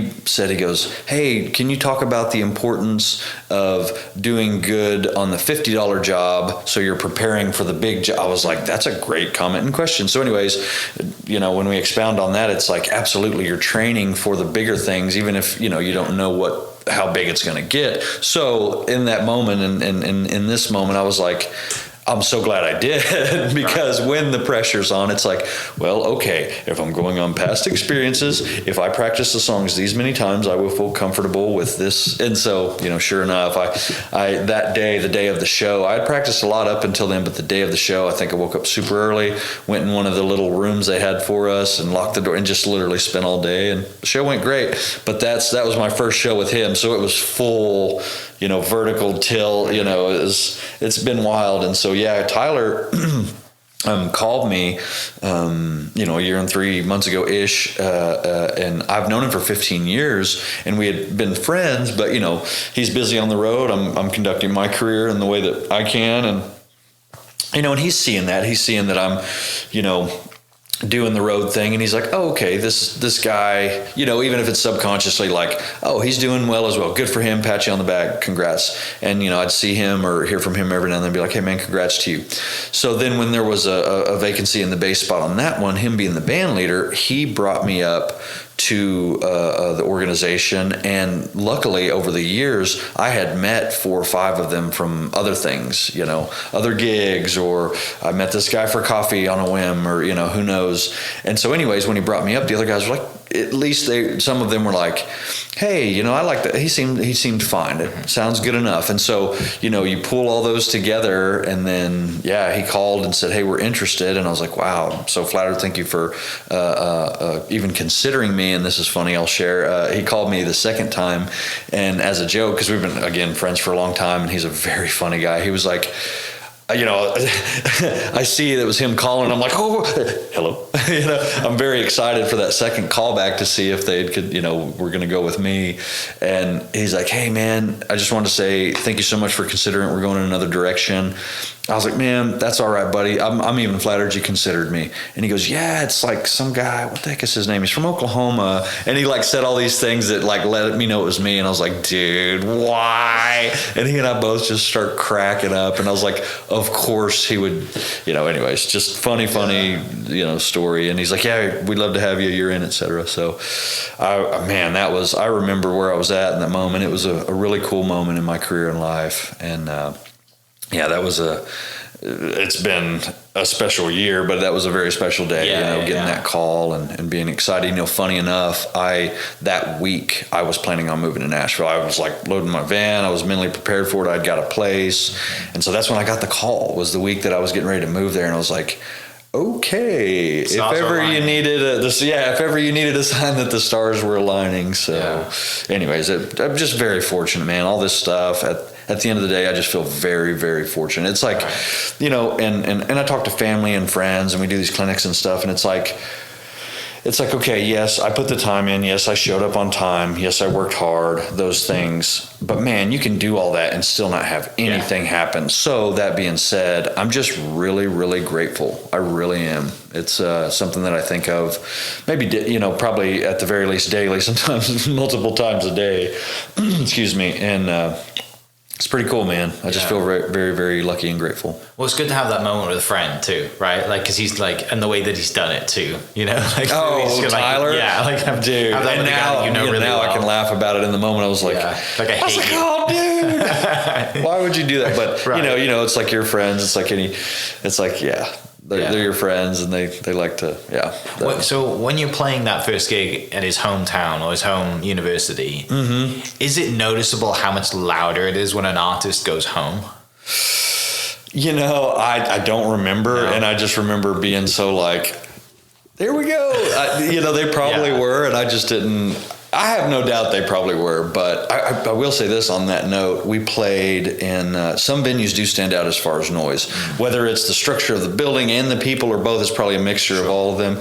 S3: goes, hey, can you talk about the importance of doing good on the $50 job so you're preparing for the big job? I was like, that's a great comment and question. So anyways, you know, when we expound on that, it's like, absolutely, you're training for the bigger things, even if, you know, you don't know how big it's going to get. So in that moment and in this moment, I was like, I'm so glad I did because when the pressure's on, it's like, well, okay, if I'm going on past experiences, if I practice the songs these many times, I will feel comfortable with this. And so, sure enough, I that day, the day of the show, I had practiced a lot up until then, but the day of the show, I think I woke up super early, went in one of the little rooms they had for us and locked the door and just literally spent all day. And the show went great, but that was my first show with him. So it was full, vertical tilt, it's been wild. And so, yeah, Tyler called me, a year and 3 months ago ish. And I've known him for 15 years and we had been friends, but he's busy on the road. I'm conducting my career in the way that I can. And, and he's seeing that I'm, doing the road thing, and he's like, oh, okay, this guy, even if it's subconsciously like, oh, he's doing well as well, good for him, pat you on the back, congrats. And I'd see him or hear from him every now and then, be like, hey man, congrats to you. So then when there was a vacancy in the bass spot on that one, him being the band leader, he brought me up to the organization, and luckily over the years I had met 4 or 5 of them from other things, other gigs, or I met this guy for coffee on a whim, or who knows. And so anyways, when he brought me up, the other guys were like, at least some of them were like, hey, I like that, he seemed fine, it sounds good enough. And so you pull all those together, and then he called and said, hey, we're interested. And I was like, wow, I'm so flattered, thank you for even considering me. And this is funny, I'll share, he called me the second time, and as a joke, because we've been, again, friends for a long time, and he's a very funny guy, he was like, I see that was him calling. I'm like, oh, hello. I'm very excited for that second callback to see if they could, we're going to go with me. And he's like, hey man, I just wanted to say thank you so much for considering we're going in another direction. I was like, man, that's all right, buddy. I'm even flattered you considered me. And he goes, yeah, it's like some guy, what the heck is his name? He's from Oklahoma. And he said all these things that let me know it was me. And I was like, dude, why? And he and I both just start cracking up. And I was like, of course he would, anyways, just funny, story. And he's like, yeah, we'd love to have you. You're in, etc. So, I remember where I was at in that moment. It was a really cool moment in my career and life. And, it's been a special year, but that was a very special day, getting that call and being excited. Funny enough, that week I was planning on moving to Nashville. I was loading my van. I was mentally prepared for it. I'd got a place. And so that's when I got the call, was the week that I was getting ready to move there. And I was like, okay, if ever you needed a sign that the stars were aligning. So anyways, I'm just very fortunate, man. All this stuff at the end of the day, I just feel very, very fortunate. It's like, and I talk to family and friends, and we do these clinics and stuff, and it's like, okay, yes, I put the time in. Yes, I showed up on time. Yes, I worked hard, those things. But man, you can do all that and still not have anything happen. So that being said, I'm just really, really grateful. I really am. It's something that I think of maybe, probably at the very least daily, sometimes multiple times a day. Excuse me. And, it's pretty cool, man. I just feel very, very, very lucky and grateful.
S2: Well, it's good to have that moment with a friend too, right? Because he's and the way that he's done it too,
S3: Tyler? Dude.
S2: And now,
S3: really now well. I can laugh about it in the moment. I was like,
S2: I hate you.
S3: Oh, dude, why would you do that? But right. It's like your friends. They're your friends, and they like to,
S2: So when you're playing that first gig at his hometown or his home university, is it noticeable how much louder it is when an artist goes home?
S3: I don't remember, and I just remember being so there we go. They probably were, and I just didn't. I have no doubt they probably were, but I will say this on that note. We played in some venues do stand out as far as noise, whether it's the structure of the building and the people or both. It's probably a mixture of all of them.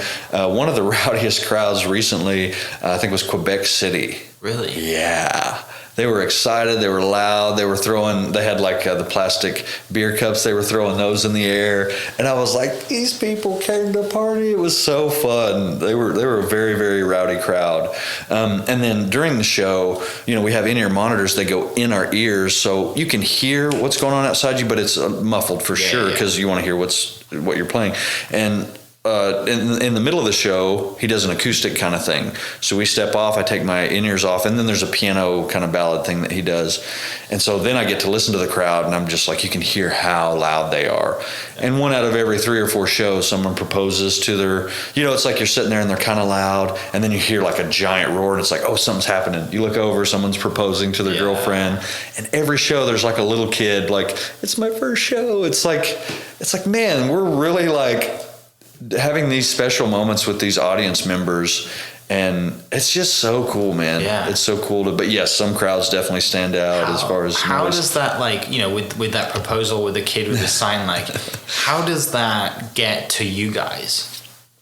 S3: One of the rowdiest crowds recently, I think, was Quebec City.
S2: Really?
S3: Yeah. They were excited. They were loud. They were they had the plastic beer cups. They were throwing those in the air. And I was like, these people came to party. It was so fun. They were a very, very rowdy crowd. And then during the show, we have in-ear monitors. They go in our ears. So you can hear what's going on outside you, but it's muffled for sure because you want to hear what you're playing. And in the middle of the show, he does an acoustic kind of thing. So we step off, I take my in-ears off, and then there's a piano kind of ballad thing that he does. And so then I get to listen to the crowd, and I'm just like, you can hear how loud they are. And one out of every 3 or 4 shows, someone proposes to their, it's like you're sitting there and they're kind of loud, and then you hear like a giant roar, and it's like, oh, something's happening. You look over, someone's proposing to their girlfriend. And every show there's like a little kid, like, it's my first show. It's like, man, we're really like having these special moments with these audience members, and it's just so cool, man.
S2: Yeah.
S3: It's so cool but yes, some crowds definitely stand out as far as
S2: how
S3: noise.
S2: does that, like, with that proposal with the kid with the sign, like, how does that get to you guys?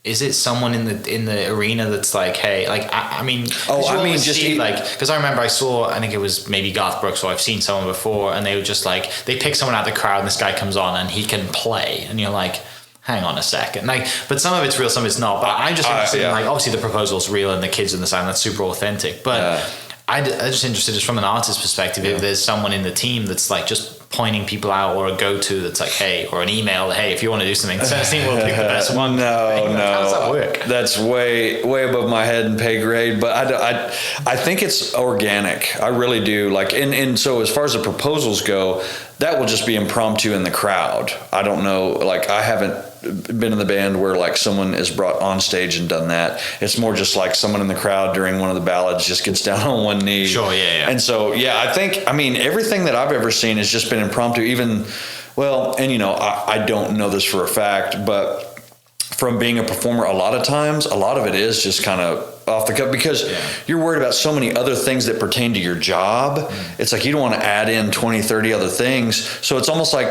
S2: Is it someone in the arena that's like, hey, like, I mean, because I remember I think it was maybe Garth Brooks, or I've seen someone before, and they were just like, they pick someone out of the crowd, and this guy comes on and he can play, and you're like, hang on a second, like, but some of it's real, some of it's not. But I'm just interested in, like, obviously the proposal's real and the kids in the sign, that's super authentic. But I'm just interested, just from an artist perspective, if there's someone in the team that's like just pointing people out, or a go-to that's like, hey, or an email, hey, if you want to do something, we'll pick the best one.
S3: No.
S2: How does that work?
S3: That's way above my head and pay grade. But I think it's organic. I really do. Like, and so as far as the proposals go, that will just be impromptu in the crowd. I don't know. Like, I haven't been in the band where like someone is brought on stage and done that. It's more just like someone in the crowd during one of the ballads just gets down on one knee.
S2: Sure, yeah.
S3: And so, I mean, everything that I've ever seen has just been impromptu. Even, well, and I don't know this for a fact, but from being a performer, a lot of it is just kind of off the cuff, because you're worried about so many other things that pertain to your job. It's like you don't want to add in 20, 30 other things. So it's almost like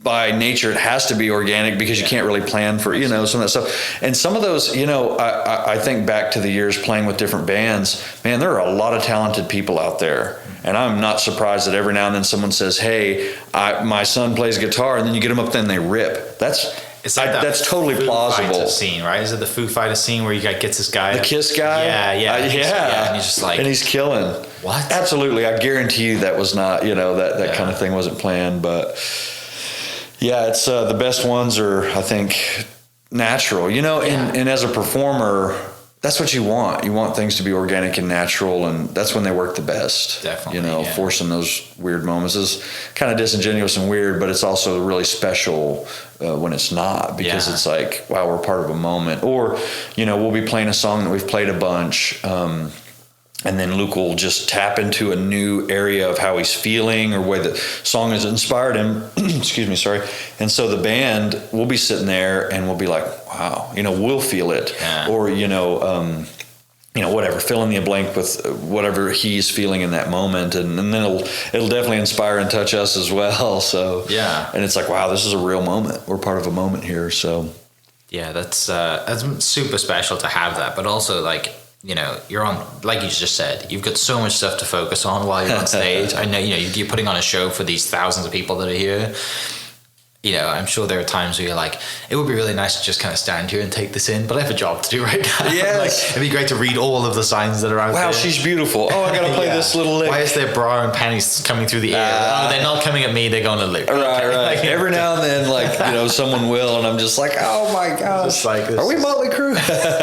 S3: by nature it has to be organic, because you can't really plan for some of that stuff. And some of those, I think back to the years playing with different bands, man, there are a lot of talented people out there. And I'm not surprised that every now and then someone says, hey, my son plays guitar, and then you get them up there and they rip. That's totally plausible.
S2: Foo Fighters scene, right? Is it the Foo Fighters scene where you gets this guy,
S3: the Kiss guy?
S2: Yeah, and he's just like,
S3: and he's killing.
S2: What?
S3: Absolutely, I guarantee you that was not, that kind of thing wasn't planned. But yeah, it's the best ones are, I think, natural. And as a performer, that's what you want. You want things to be organic and natural, and that's when they work the best.
S2: Definitely.
S3: Forcing those weird moments is kind of disingenuous and weird, but it's also really special when it's not, because it's like, wow, we're part of a moment. Or, we'll be playing a song that we've played a bunch, and then Luke will just tap into a new area of how he's feeling, or way the song has inspired him. Excuse me, sorry. And so the band will be sitting there and we'll be like, wow, we'll feel it. Yeah. Or, whatever, fill in the blank with whatever he's feeling in that moment. And then it'll definitely inspire and touch us as well. So, and it's like, wow, this is a real moment. We're part of a moment here. So,
S2: yeah, that's super special to have that. But also, like, you're on, like you just said, you've got so much stuff to focus on while you're on stage. I know, you're putting on a show for these thousands of people that are here. I'm sure there are times where you're like, it would be really nice to just kind of stand here and take this in, but I have a job to do right now.
S3: Yes.
S2: Like, it'd be great to read all of the signs that are out there.
S3: Wow, she's beautiful. Oh, I got to play this little lick.
S2: Why is there bra and panties coming through the air? They're not coming at me, they're going to Luke.
S3: Right. Like, every now and then, someone will, and I'm just like, oh my gosh.
S2: Just like this.
S3: Are we Motley Crue?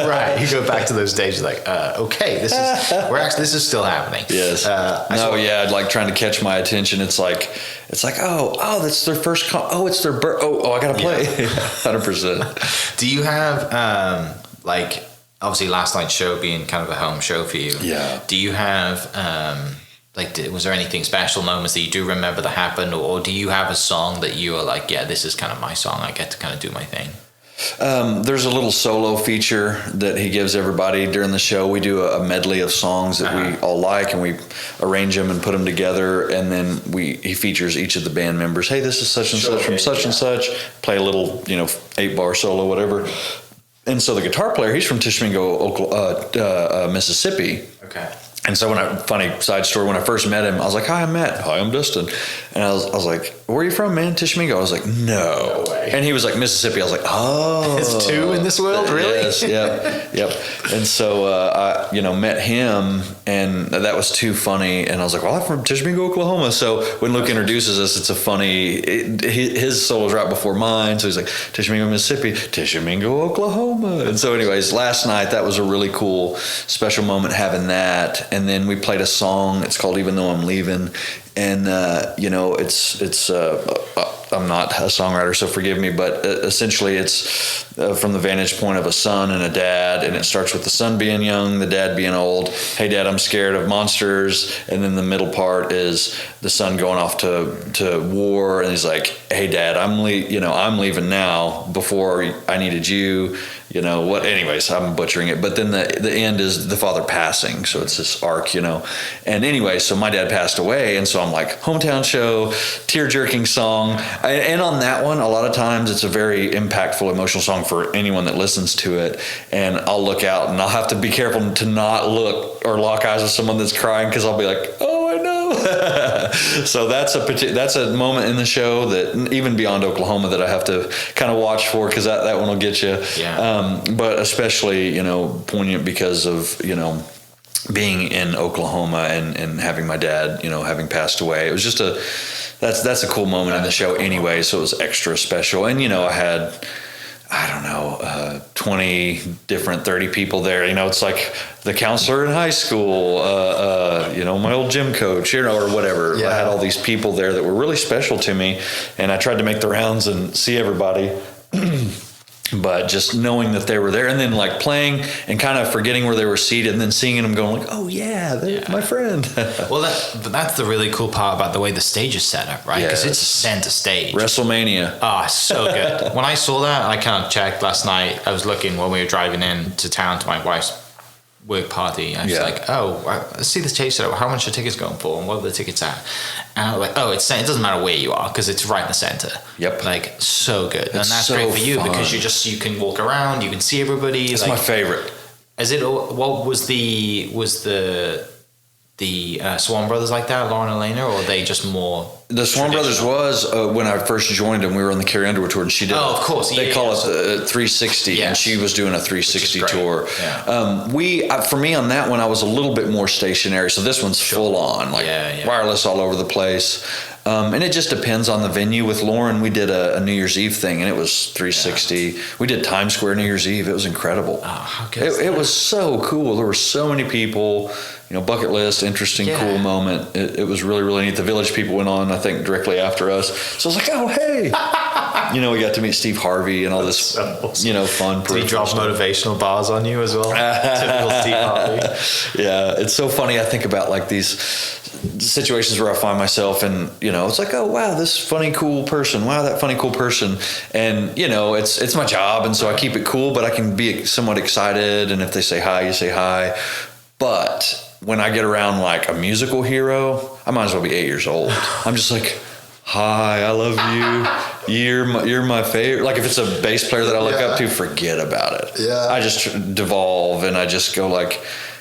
S2: Right. You go back to those days, like, okay, this is still happening.
S3: Yes. I'd like trying to catch my attention. It's like, oh, that's their first it's their birth. Oh, I gotta play. 100%.
S2: Do you have obviously last night's show being kind of a home show for you?
S3: Yeah.
S2: Do you have was there anything special moments that you do remember that happened, or do you have a song that you are like, yeah, this is kind of my song, I get to kind of do my thing?
S3: There's a little solo feature that he gives everybody during the show. We do a medley of songs that we all like, and we arrange them and put them together, and then he features each of the band members. Hey, this is such and such from such and such. Play a little 8-bar solo, whatever. And so the guitar player, he's from Tishomingo, Oklahoma, Mississippi.
S2: Okay.
S3: And so funny side story, when I first met him, I was like, hi, I'm Matt. Hi, I'm Dustin. And I was like, where are you from, man? Tishomingo. I was like, no way. And he was like, Mississippi. I was like, oh.
S2: There's two in this world, really?
S3: Yes, yep. And so I, met him, and that was too funny. And I was like, well, I'm from Tishomingo, Oklahoma. So when Luke introduces us, it's a funny, his solo's right before mine. So he's like, Tishomingo, Mississippi, Tishomingo, Oklahoma. And so anyways, last night, that was a really cool, special moment having that. And then we played a song. It's called Even Though I'm Leaving. And, it's I'm not a songwriter, so forgive me, but essentially it's from the vantage point of a son and a dad, and it starts with the son being young, the dad being old. Hey, Dad, I'm scared of monsters. And then the middle part is the son going off to war, and he's like, hey, Dad, I'm leaving now. Before I needed you. Anyways, I'm butchering it. But then the end is the father passing. So it's this arc, And anyway, so my dad passed away. And so I'm like, hometown show, tear-jerking song. And on that one, a lot of times it's a very impactful, emotional song for anyone that listens to it. And I'll look out and I'll have to be careful to not look or lock eyes with someone that's crying, because I'll be like, oh, I know. So that's a moment in the show that even beyond Oklahoma that I have to kind of watch for, because that one will get you.
S2: Yeah.
S3: But especially, poignant because of, being in Oklahoma and having my dad, having passed away. It was just that's a cool moment in the show anyway. So it was extra special. And, I had, 20 different 30 people there. It's like the counselor in high school, my old gym coach, or whatever. Yeah. I had all these people there that were really special to me, and I tried to make the rounds and see everybody. But just knowing that they were there, and then like playing and kind of forgetting where they were seated, and then seeing them going like, oh yeah, they're my friend.
S2: Well, that's the really cool part about the way the stage is set up, right? Because it's a center stage.
S3: WrestleMania.
S2: Oh, so good. When I saw that, I kind of checked last night. I was looking when we were driving into town to my wife's work party. I was like, let's see the stage set up. How much are tickets going for, and what are the tickets at? And I was like, it doesn't matter where you are, because it's right in the center. Yep. Like, so good. And that's so great for you, because you can walk around, you can see everybody.
S3: It's my favorite.
S2: What was the Swan Brothers like that, Lauren and Elena, or are they just more?
S3: The Swan Brothers was when I first joined them. We were on the Carrie Underwood tour, and she did.
S2: Oh, of course.
S3: They call it 360, and she was doing a 360 tour. Yeah. For me on that one, I was a little bit more stationary. So this one's full on, wireless all over the place. And it just depends on the venue. With Lauren, we did a New Year's Eve thing, and it was 360. Yeah. We did Times Square New Year's Eve. It was incredible. Oh, how good is that? It was so cool. There were so many people. Bucket list, interesting, cool moment. It was really, really neat. The Village people went on, I think, directly after us. So I was like, oh, hey. We got to meet Steve Harvey and all this, so awesome. Fun.
S2: Did he drop motivational bars on you as well? Typical Steve Harvey.
S3: Yeah, it's so funny. I think about like these situations where I find myself, and it's like, oh wow, this funny cool person, wow, that funny cool person, and it's my job, and so I keep it cool, but I can be somewhat excited, and if they say hi, you say hi. But when I get around like a musical hero, I might as well be 8 years old. I'm just like, hi, I love you. You're my favorite. Like if it's a bass player that I look up to, forget about it. Yeah. I just devolve, and I just go like,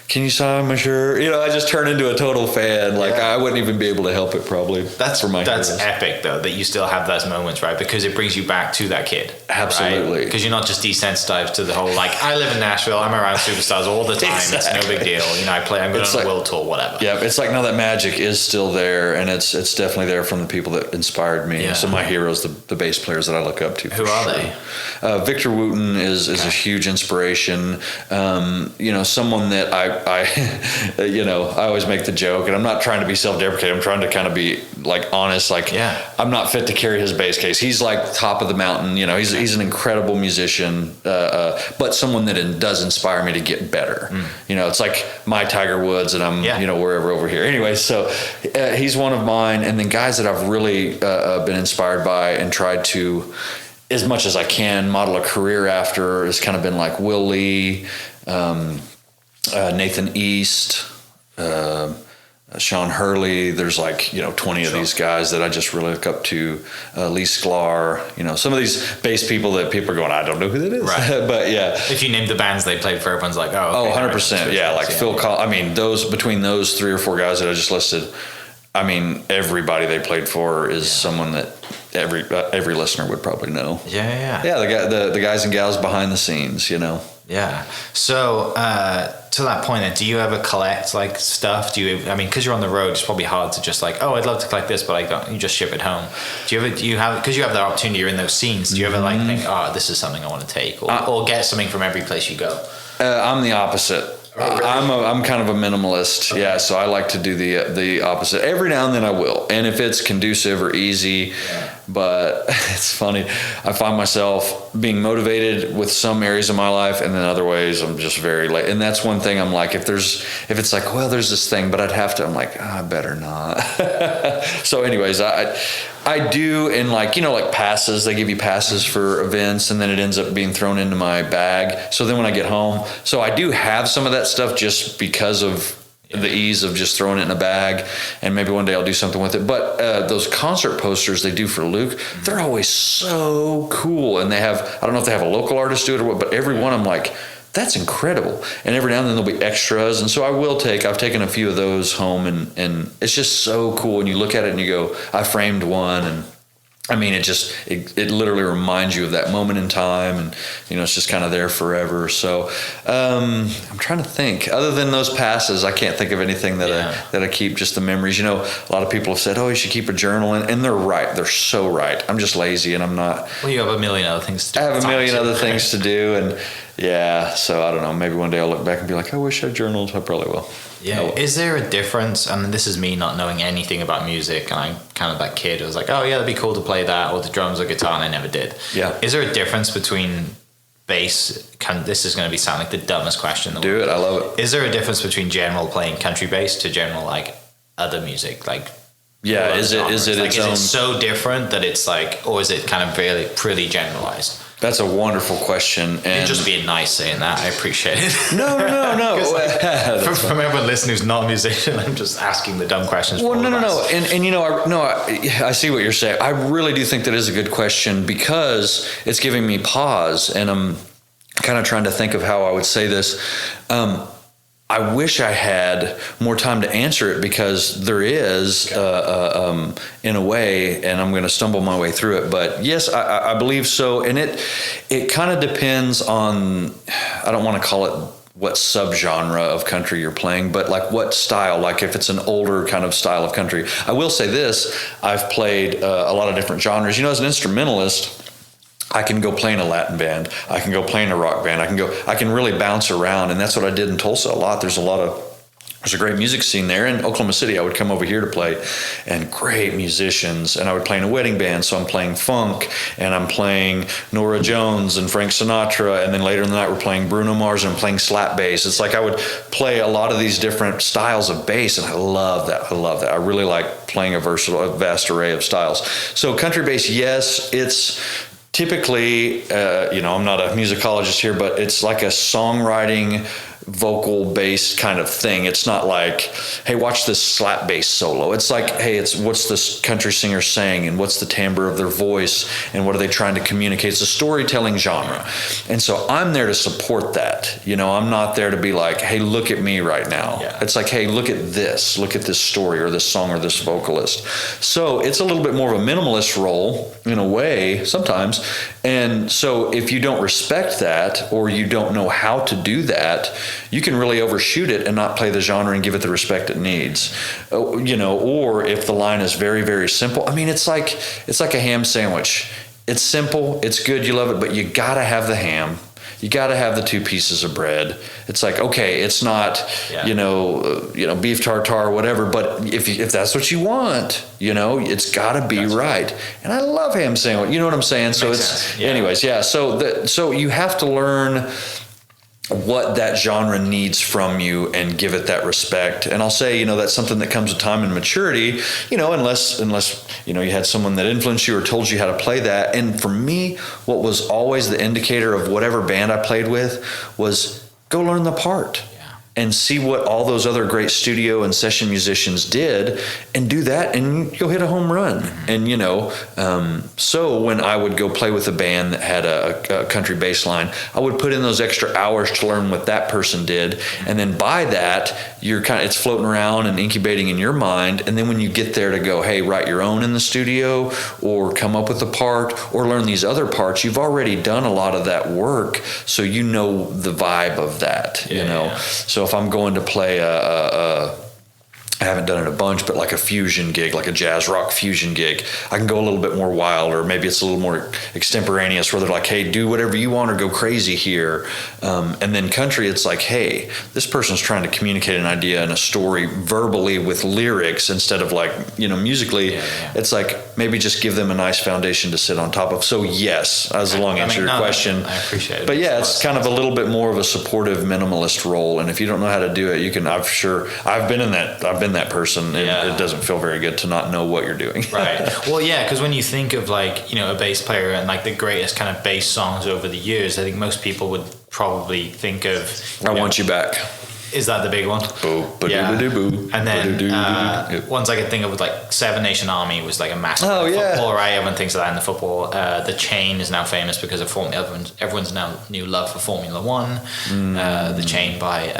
S3: can you sign my shirt? I just turn into a total fan. Like I wouldn't even be able to help it probably.
S2: That's epic though, that you still have those moments, right? Because it brings you back to that kid.
S3: Absolutely.
S2: Because you're not just desensitized to the whole, like, I live in Nashville, I'm around superstars all the time. Exactly. It's no big deal. I'm going on a world tour, whatever.
S3: Yeah, it's like, no, that magic is still there, and it's definitely there from the people that inspired me. Yeah. So my heroes, the bass players that I look up to.
S2: Who are they?
S3: Victor Wooten is a huge inspiration. Someone that I always make the joke, and I'm not trying to be self-deprecating. I'm trying to kind of be like honest. Like, I'm not fit to carry his bass case. He's like top of the mountain. He's an incredible musician, but someone that does inspire me to get better. It's like my Tiger Woods, and I'm wherever over here. Anyway, so he's one of mine, and then guys that I've really been inspired by and tried to, as much as I can, model a career after has kind of been like Will Lee. Nathan East, Sean Hurley. There's like 20 of these guys that I just really look up to. Lee Sklar. Some of these bass people that people are going, I don't know who that is. Right. But yeah,
S2: if you name the bands they played for, everyone's like, oh, okay,
S3: 100%. Yeah, like Phil Collins. I mean, between those 3 or 4 guys that I just listed, I mean, everybody they played for is someone that every listener would probably know.
S2: Yeah.
S3: The guys and gals behind the scenes, you know.
S2: Yeah. So to that point, then, do you ever collect like stuff? Because you're on the road, it's probably hard to just like, oh, I'd love to collect this, but you just ship it home. Do you have because you have the opportunity, you're in those scenes. Do you ever like think, oh, this is something I want to take, or get something from every place you go?
S3: I'm the opposite. Oh, really? I'm kind of a minimalist. Okay. Yeah, so I like to do the opposite. Every now and then I will, and if it's conducive or easy. But it's funny. I find myself being motivated with some areas of my life, and then other ways I'm just very late. And that's one thing I'm like, if it's like, well, there's this thing, but I'd have to. I'm like, I better not. So, anyways, I do, and like, you know, like passes. They give you passes for events, and then it ends up being thrown into my bag. So then when I get home, so I do have some of that stuff just because of the ease of just throwing it in a bag, and maybe one day I'll do something with it. But those concert posters they do for Luke, they're always so cool. And they have, I don't know if they have a local artist do it or what, but every one I'm like, that's incredible. And every now and then there'll be extras. And so I've taken a few of those home, and it's just so cool. And you look at it and you go, I framed one, and I mean, it literally reminds you of that moment in time, and you know, it's just kind of there forever. So I'm trying to think. Other than those passes, I can't think of anything that I keep. Just the memories. You know, a lot of people have said, "Oh, you should keep a journal," and they're right. They're so right. I'm just lazy, and I'm not.
S2: Well, you have a million other things to do.
S3: I have a million other things to do, and yeah. So I don't know. Maybe one day I'll look back and be like, I wish I journaled. I probably will.
S2: Yeah. Is there a difference? I mean, this is me not knowing anything about music, and I'm kind of that kid who was like, oh yeah, that'd be cool to play that, or the drums or guitar, and I never did.
S3: Yeah.
S2: Is there a difference between bass? This is going to sound like the dumbest question.
S3: Do it. I love it.
S2: Is there a difference between general playing country bass to general like other music? Like,
S3: yeah. Is it like, its own?
S2: Is it so different that it's like, or is it kind of really pretty generalized?
S3: That's a wonderful question. And
S2: you're just being nice saying that. I appreciate it.
S3: No.
S2: Like, from everyone listening who's not a musician, I'm just asking the dumb questions.
S3: Well, no. And you know, I see what you're saying. I really do think that is a good question, because it's giving me pause, and I'm kind of trying to think of how I would say this. I wish I had more time to answer it, because there is, in a way, and I'm going to stumble my way through it. But yes, I believe so. And it kind of depends on, I don't want to call it what subgenre of country you're playing, but like what style, like if it's an older kind of style of country. I will say this, I've played a lot of different genres. You know, as an instrumentalist, I can go play in a Latin band. I can go play in a rock band. I can really bounce around. And that's what I did in Tulsa a lot. There's a great music scene there. In Oklahoma City, I would come over here to play, and great musicians. And I would play in a wedding band. So I'm playing funk, and I'm playing Norah Jones and Frank Sinatra. And then later in the night, we're playing Bruno Mars, and I'm playing slap bass. It's like I would play a lot of these different styles of bass. And I love that. I really like playing a vast array of styles. So country bass, yes, it's typically, I'm not a musicologist here, but it's like a songwriting, vocal-based kind of thing. It's not like, hey, watch this slap bass solo. It's like, hey, it's what's this country singer saying, and what's the timbre of their voice, and what are they trying to communicate? It's a storytelling genre. And so I'm there to support that. You know, I'm not there to be like, hey, look at me right now. Yeah. It's like, hey, look at this story, or this song, or this vocalist. So it's a little bit more of a minimalist role in a way sometimes. And so if you don't respect that, or you don't know how to do that, you can really overshoot it and not play the genre and give it the respect it needs. You know, or if the line is very, very simple. I mean, it's like a ham sandwich. It's simple, it's good, you love it, but you gotta have the ham. You got to have the 2 pieces of bread. It's like, okay, it's not, beef tartare, whatever. But if that's what you want, you know, it's got to be right. And I love ham sandwich. You know what I'm saying? So it's, anyways, yeah. So you have to learn what that genre needs from you and give it that respect. And I'll say, you know, that's something that comes with time and maturity, you know, unless, you know, you had someone that influenced you or told you how to play that. And for me, what was always the indicator of whatever band I played with was go learn the part. and see what all those other great studio and session musicians did, and do that, and you'll hit a home run. And so when I would go play with a band that had a country bass line, I would put in those extra hours to learn what that person did, and then by that it's floating around and incubating in your mind. And then when you get there to go, hey, write your own in the studio, or come up with a part, or learn these other parts, you've already done a lot of that work, so you know the vibe of that. So if I'm going to play I haven't done it a bunch, but like a fusion gig, like a jazz rock fusion gig, I can go a little bit more wild, or maybe it's a little more extemporaneous where they're like, hey, do whatever you want or go crazy here. And then country, it's like, hey, this person's trying to communicate an idea and a story verbally with lyrics instead of like, musically. It's like, maybe just give them a nice foundation to sit on top of. So yes, as a long answer to your question.
S2: I appreciate it.
S3: But yeah, it's kind of a little bit more of a supportive minimalist role. And if you don't know how to do it, you can, I've been that person, and it doesn't feel very good to not know what you're doing.
S2: Right. Well, yeah, because when you think of like, a bass player and like the greatest kind of bass songs over the years, I think most people would probably think of
S3: I Want You Back.
S2: Is that the big one?
S3: Boo.
S2: And then ones I could think of was like Seven Nation Army was like a massive football, right? Everyone thinks of that in the football. The Chain is now famous because of everyone's now new love for Formula One. The Chain by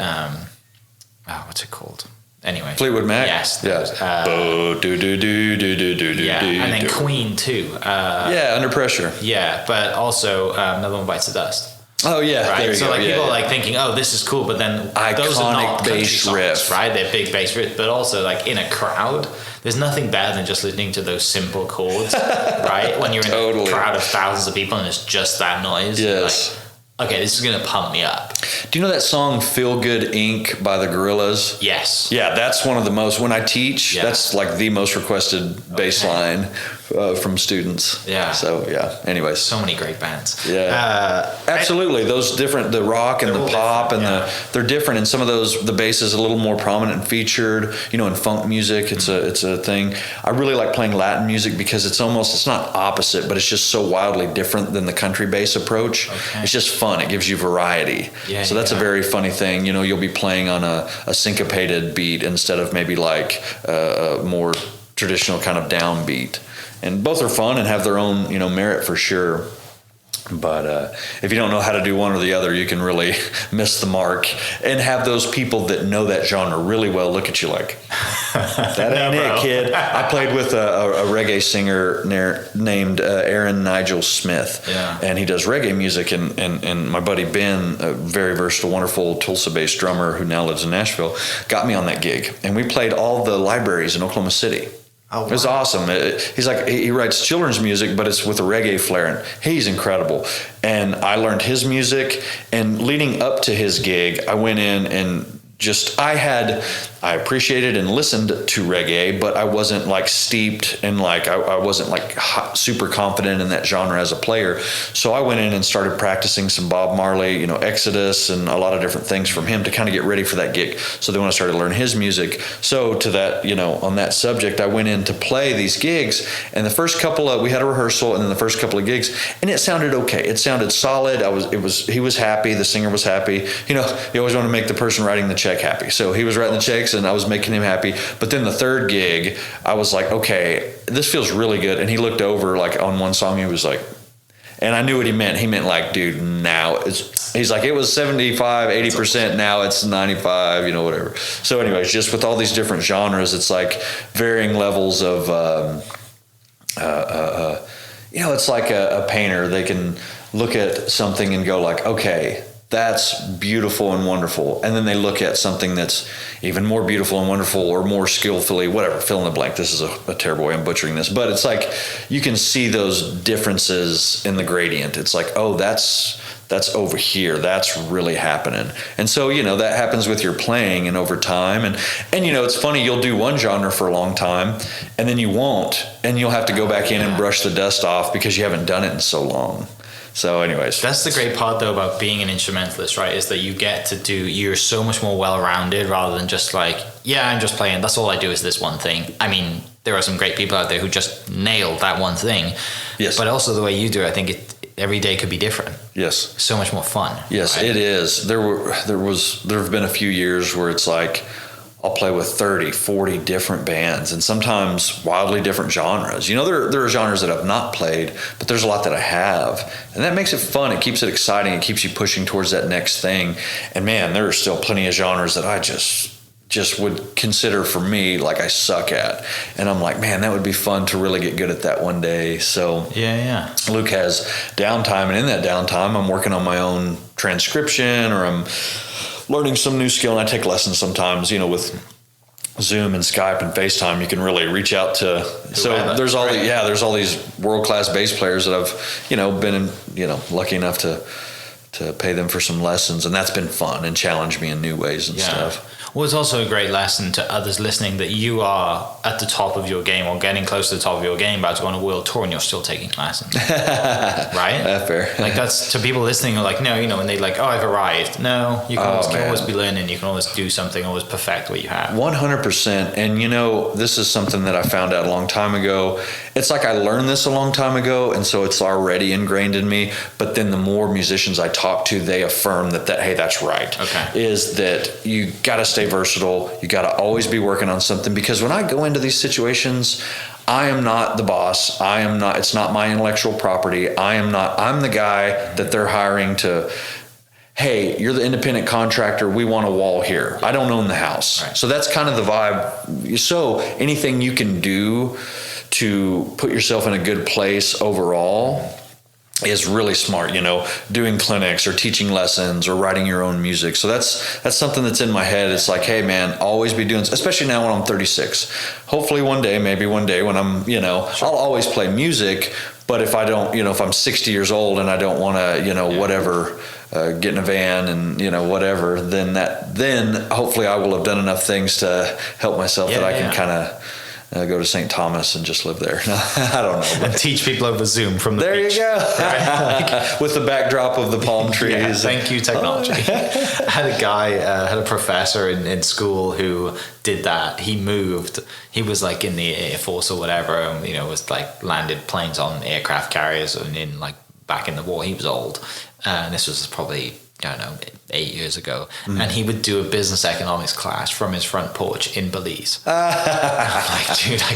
S2: what's it called? Anyway,
S3: Fleetwood Mac.
S2: Yes.
S3: Yeah.
S2: And then Queen too.
S3: Under Pressure.
S2: Yeah, but also Another One Bites the Dust.
S3: Oh yeah,
S2: right.
S3: There you
S2: so
S3: go.
S2: Like people are like thinking, oh, this is cool, but then those are not
S3: bass riff,
S2: right? They're big bass riff, but also like in a crowd, there's nothing better than just listening to those simple chords, right? When you're in a crowd of thousands of people and it's just that noise.
S3: Yes.
S2: Like, okay, this is gonna pump me up.
S3: Do you know that song "Feel Good Inc." by the Gorillaz?
S2: Yes.
S3: Yeah, that's one of the most. When I teach, that's like the most requested bass line from students.
S2: Yeah.
S3: So yeah. Anyways,
S2: so many great bands.
S3: Yeah. Absolutely. Those different, the rock and the pop and they're different. And some of those, the bass is a little more prominent and featured. In funk music, it's a thing. I really like playing Latin music because it's not opposite, but it's just so wildly different than the country bass approach. Okay. It's just fun. It gives you variety. So that's a very funny thing. You'll be playing on a syncopated beat instead of maybe like a more traditional kind of downbeat. And both are fun and have their own, merit for sure. But if you don't know how to do one or the other, you can really miss the mark and have those people that know that genre really well look at you like, that ain't it, kid. I played with a reggae singer named Aaron Nigel Smith, and he does reggae music. And my buddy Ben, a very versatile, wonderful Tulsa-based drummer who now lives in Nashville, got me on that gig. And we played all the libraries in Oklahoma City. Oh, wow. It was awesome. He's like, he writes children's music, but it's with a reggae flair, and he's incredible. And I learned his music, and leading up to his gig, I went in and I appreciated and listened to reggae, but I wasn't like steeped and like I wasn't like super confident in that genre as a player. So I went in and started practicing some Bob Marley, Exodus, and a lot of different things from him to kind of get ready for that gig. So then when I started to learn his music, so to that, on that subject, I went in to play these gigs, and the first couple we had a rehearsal, and then the first couple of gigs, and it sounded okay. It sounded solid. He was happy. The singer was happy. You always want to make the person writing the check happy. So he was writing the checks and I was making him happy. But then the third gig, I was like, okay, this feels really good. And he looked over like on one song, he was like, and I knew what he meant. He meant like, dude, now he's like, it was 75, 80%. Now it's 95, whatever. So anyways, just with all these different genres, it's like varying levels of, it's like a painter. They can look at something and go like, okay, that's beautiful and wonderful. And then they look at something that's even more beautiful and wonderful or more skillfully, whatever, fill in the blank. This is a terrible way I'm butchering this. But it's like you can see those differences in the gradient. It's like, oh, that's over here. That's really happening. And so, that happens with your playing and over time. And it's funny, you'll do one genre for a long time and then you won't. And you'll have to go back in and brush the dust off because you haven't done it in so long. So anyways.
S2: That's the great part though about being an instrumentalist, right? Is that you're so much more well-rounded rather than just like, I'm just playing. That's all I do is this one thing. I mean, there are some great people out there who just nailed that one thing.
S3: Yes.
S2: But also the way you do it, I think every day could be different.
S3: Yes.
S2: So much more fun.
S3: Yes,
S2: right?
S3: it is. There have been a few years where it's like I'll play with 30, 40 different bands, and sometimes wildly different genres. You know, there are genres that I've not played, but there's a lot that I have, and that makes it fun. It keeps it exciting. It keeps you pushing towards that next thing. And man, there are still plenty of genres that I just would consider for me like I suck at, and I'm like, man, that would be fun to really get good at that one day. So
S2: yeah.
S3: Luke has downtime, and in that downtime, I'm working on my own transcription, or I'm learning some new skill, and I take lessons sometimes. You know, with Zoom and Skype and FaceTime, you can really reach out to. So there's all these world-class bass players that I've been lucky enough to pay them for some lessons, and that's been fun and challenged me in new ways and stuff.
S2: Well, it's also a great lesson to others listening that you are at the top of your game, or getting close to the top of your game, about to go on a world tour, and you're still taking lessons. Right?
S3: That's fair.
S2: Like, that's to people listening who are like, no, when they like, oh, I've arrived. No, you can always be learning. You can always do something, always perfect what you have.
S3: 100%. And this is something that I found out a long time ago. It's like I learned this a long time ago, and so it's already ingrained in me. But then the more musicians I talk to, they affirm that hey, that's right.
S2: Okay.
S3: Is that you got to stay versatile. You got to always be working on something, because when I go into these situations, I am not the boss. It's not my intellectual property. I'm the guy that they're hiring to, hey, you're the independent contractor. We want a wall here. I don't own the house.
S2: Right. So
S3: that's kind of the vibe. So anything you can do to put yourself in a good place overall is really smart, doing clinics or teaching lessons or writing your own music. So that's something that's in my head. It's like, hey man, always be doing, especially now when I'm 36. Hopefully maybe one day when I'm, I'll always play music, but if I don't, if I'm 60 years old and I don't want to, whatever, get in a van and, whatever, then hopefully I will have done enough things to help myself that I can kind of go to St. Thomas and just live there. I don't know.
S2: And teach people over Zoom from the
S3: there
S2: beach.
S3: You go.
S2: Right?
S3: With the backdrop of the palm trees.
S2: Thank you, technology. I had a guy, had a professor in school who did that. He moved. He was like in the Air Force or whatever, and, was like landed planes on aircraft carriers, and in like back in the war. He was old. And this was probably, I don't know, 8 years ago. Mm. And he would do a business economics class from his front porch in Belize. I'm like, dude, I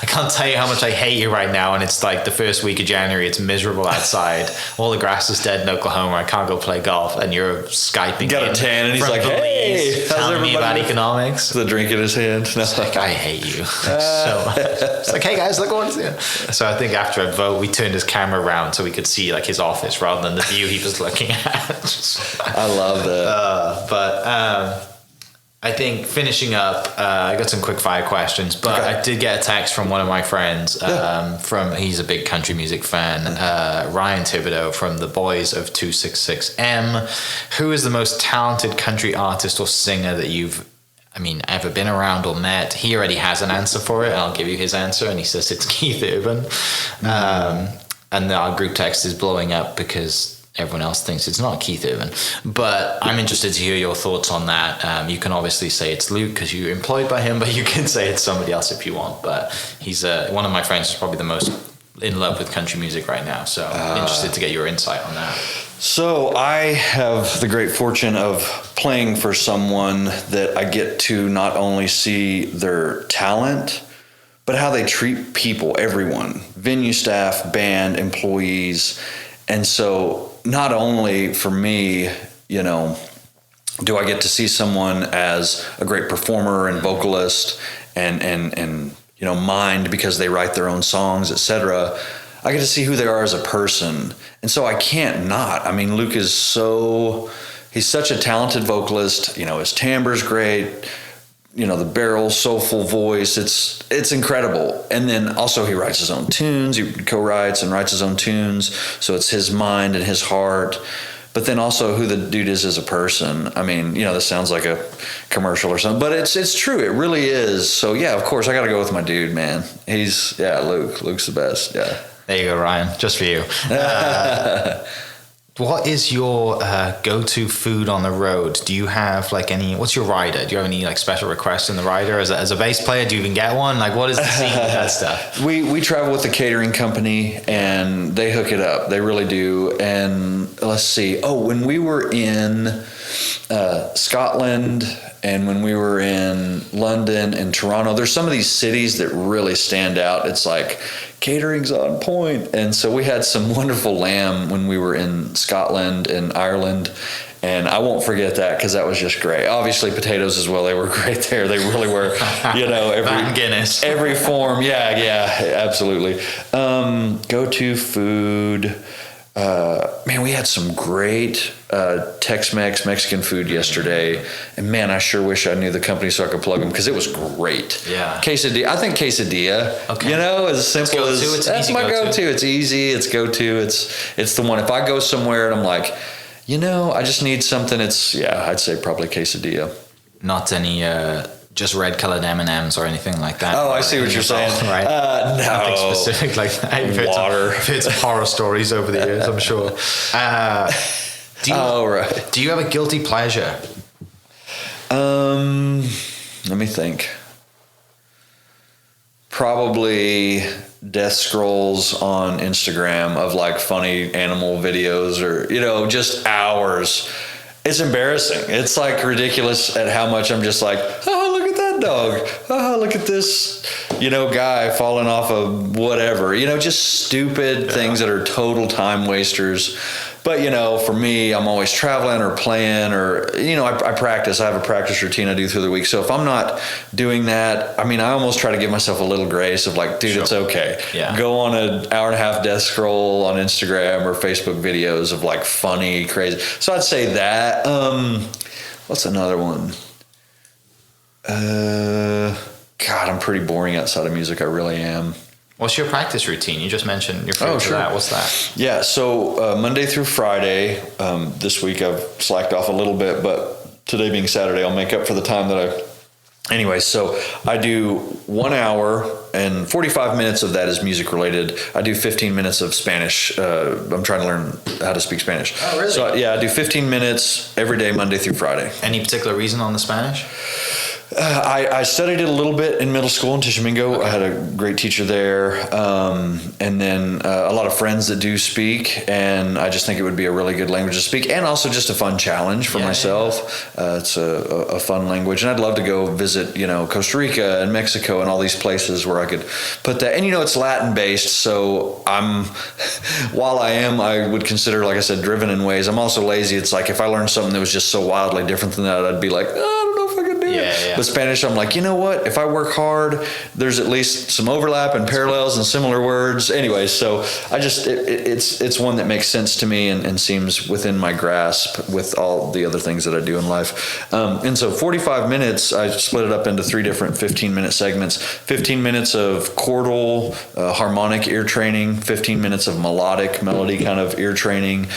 S2: can't tell you how much I hate you right now. And it's like the first week of January, it's miserable outside. All the grass is dead in Oklahoma. I can't go play golf. And you're Skyping.
S3: Got a tan, and he's like, hey,
S2: telling me about economics.
S3: The drink in his hand. No.
S2: It's like, I hate you so much. It's like, hey guys, look what it's. So I think after a vote, we turned his camera around so we could see like his office rather than the view he was looking at.
S3: I love that.
S2: But I think finishing up, I got some quick fire questions, but okay. I did get a text from one of my friends he's a big country music fan, Ryan Thibodeau from the Boys of 266M. Who is the most talented country artist or singer that you've ever been around or met? He already has an answer for it. I'll give you his answer, and he says it's Keith Urban. And our group text is blowing up because everyone else thinks it's not Keith Urban. But I'm interested to hear your thoughts on that. You can obviously say it's Luke because you're employed by him, but you can say it's somebody else if you want. But he's one of my friends is probably the most in love with country music right now. So I'm interested to get your insight on that.
S3: So I have the great fortune of playing for someone that I get to not only see their talent, but how they treat people, everyone, venue staff, band, employees. And so not only for me, do I get to see someone as a great performer and vocalist and mind because they write their own songs, etc. I get to see who they are as a person. And so I can't not. Luke is he's such a talented vocalist. His timbre's great. The barrel, soulful voice, it's incredible. And then also he writes his own tunes, he co-writes and writes his own tunes, so it's his mind and his heart. But then also who the dude is as a person. This sounds like a commercial or something, but it's true, it really is. So yeah, of course I gotta go with my dude, man. Luke's the best. Yeah.
S2: There you go, Ryan, just for you. What is your go-to food on the road? Do you have like what's your rider? Do you have any like special requests in the rider as a bass player? Do you even get one? Like, what is the scene with that stuff?
S3: We travel with a catering company and they hook it up. They really do. And let's see. Oh, when we were in Scotland and when we were in London and Toronto, there's some of these cities that really stand out. It's like catering's on point. And so we had some wonderful lamb when we were in Scotland and Ireland. And I won't forget that because that was just great. Obviously, potatoes as well. They were great there. They really were, every form. Yeah, absolutely. Go-to food. Man, we had some great Tex-Mex Mexican food yesterday, and man, I sure wish I knew the company so I could plug them because it was great.
S2: Yeah,
S3: quesadilla. I think quesadilla.
S2: Okay.
S3: As simple as that's my go-to. It's easy. It's go-to. It's the one. If I go somewhere and I'm like, I just need something. I'd say probably quesadilla.
S2: Not any just red colored M&Ms or anything like that.
S3: Oh, I see what you're saying.
S2: Right?
S3: No.
S2: Nothing specific like that. I've heard some horror stories over the years, I'm sure. Do you have a guilty pleasure?
S3: Let me think. Probably death scrolls on Instagram of like funny animal videos or, just hours. It's embarrassing. It's like ridiculous at how much I'm just like, oh, look at that dog. Oh, look at this, guy falling off of whatever, just stupid things that are total time wasters. But, for me, I'm always traveling or playing or, I practice. I have a practice routine I do through the week. So if I'm not doing that, I almost try to give myself a little grace of like, dude, It's okay.
S2: Yeah.
S3: Go on an hour and a half death scroll on Instagram or Facebook videos of like funny, crazy. So I'd say that. What's another one? God, I'm pretty boring outside of music. I really am.
S2: What's your practice routine? You just mentioned your food for that. What's that?
S3: Yeah, so Monday through Friday, this week I've slacked off a little bit, but today being Saturday, I'll make up for the time that Anyway, so I do 1 hour and 45 minutes of that is music related. I do 15 minutes of Spanish. I'm trying to learn how to speak Spanish.
S2: Oh, really?
S3: So I do 15 minutes every day, Monday through Friday.
S2: Any particular reason on the Spanish?
S3: I studied it a little bit in middle school in Tishomingo. Okay. I had a great teacher there, and then a lot of friends that do speak, and I just think it would be a really good language to speak, and also just a fun challenge for myself. Yeah. It's a fun language, and I'd love to go visit, Costa Rica and Mexico and all these places where I could put that. And it's Latin based, so while I would consider, like I said, driven in ways, I'm also lazy. It's like if I learned something that was just so wildly different than that, I'd be like, I don't know if I could do it.
S2: Yeah.
S3: But Spanish, I'm like, you know what? If I work hard, there's at least some overlap and parallels and similar words. Anyway, so I just it's one that makes sense to me and seems within my grasp with all the other things that I do in life. And so 45 minutes, I split it up into 3 different 15-minute segments. 15 minutes of chordal, harmonic ear training, 15 minutes of melody kind of ear training,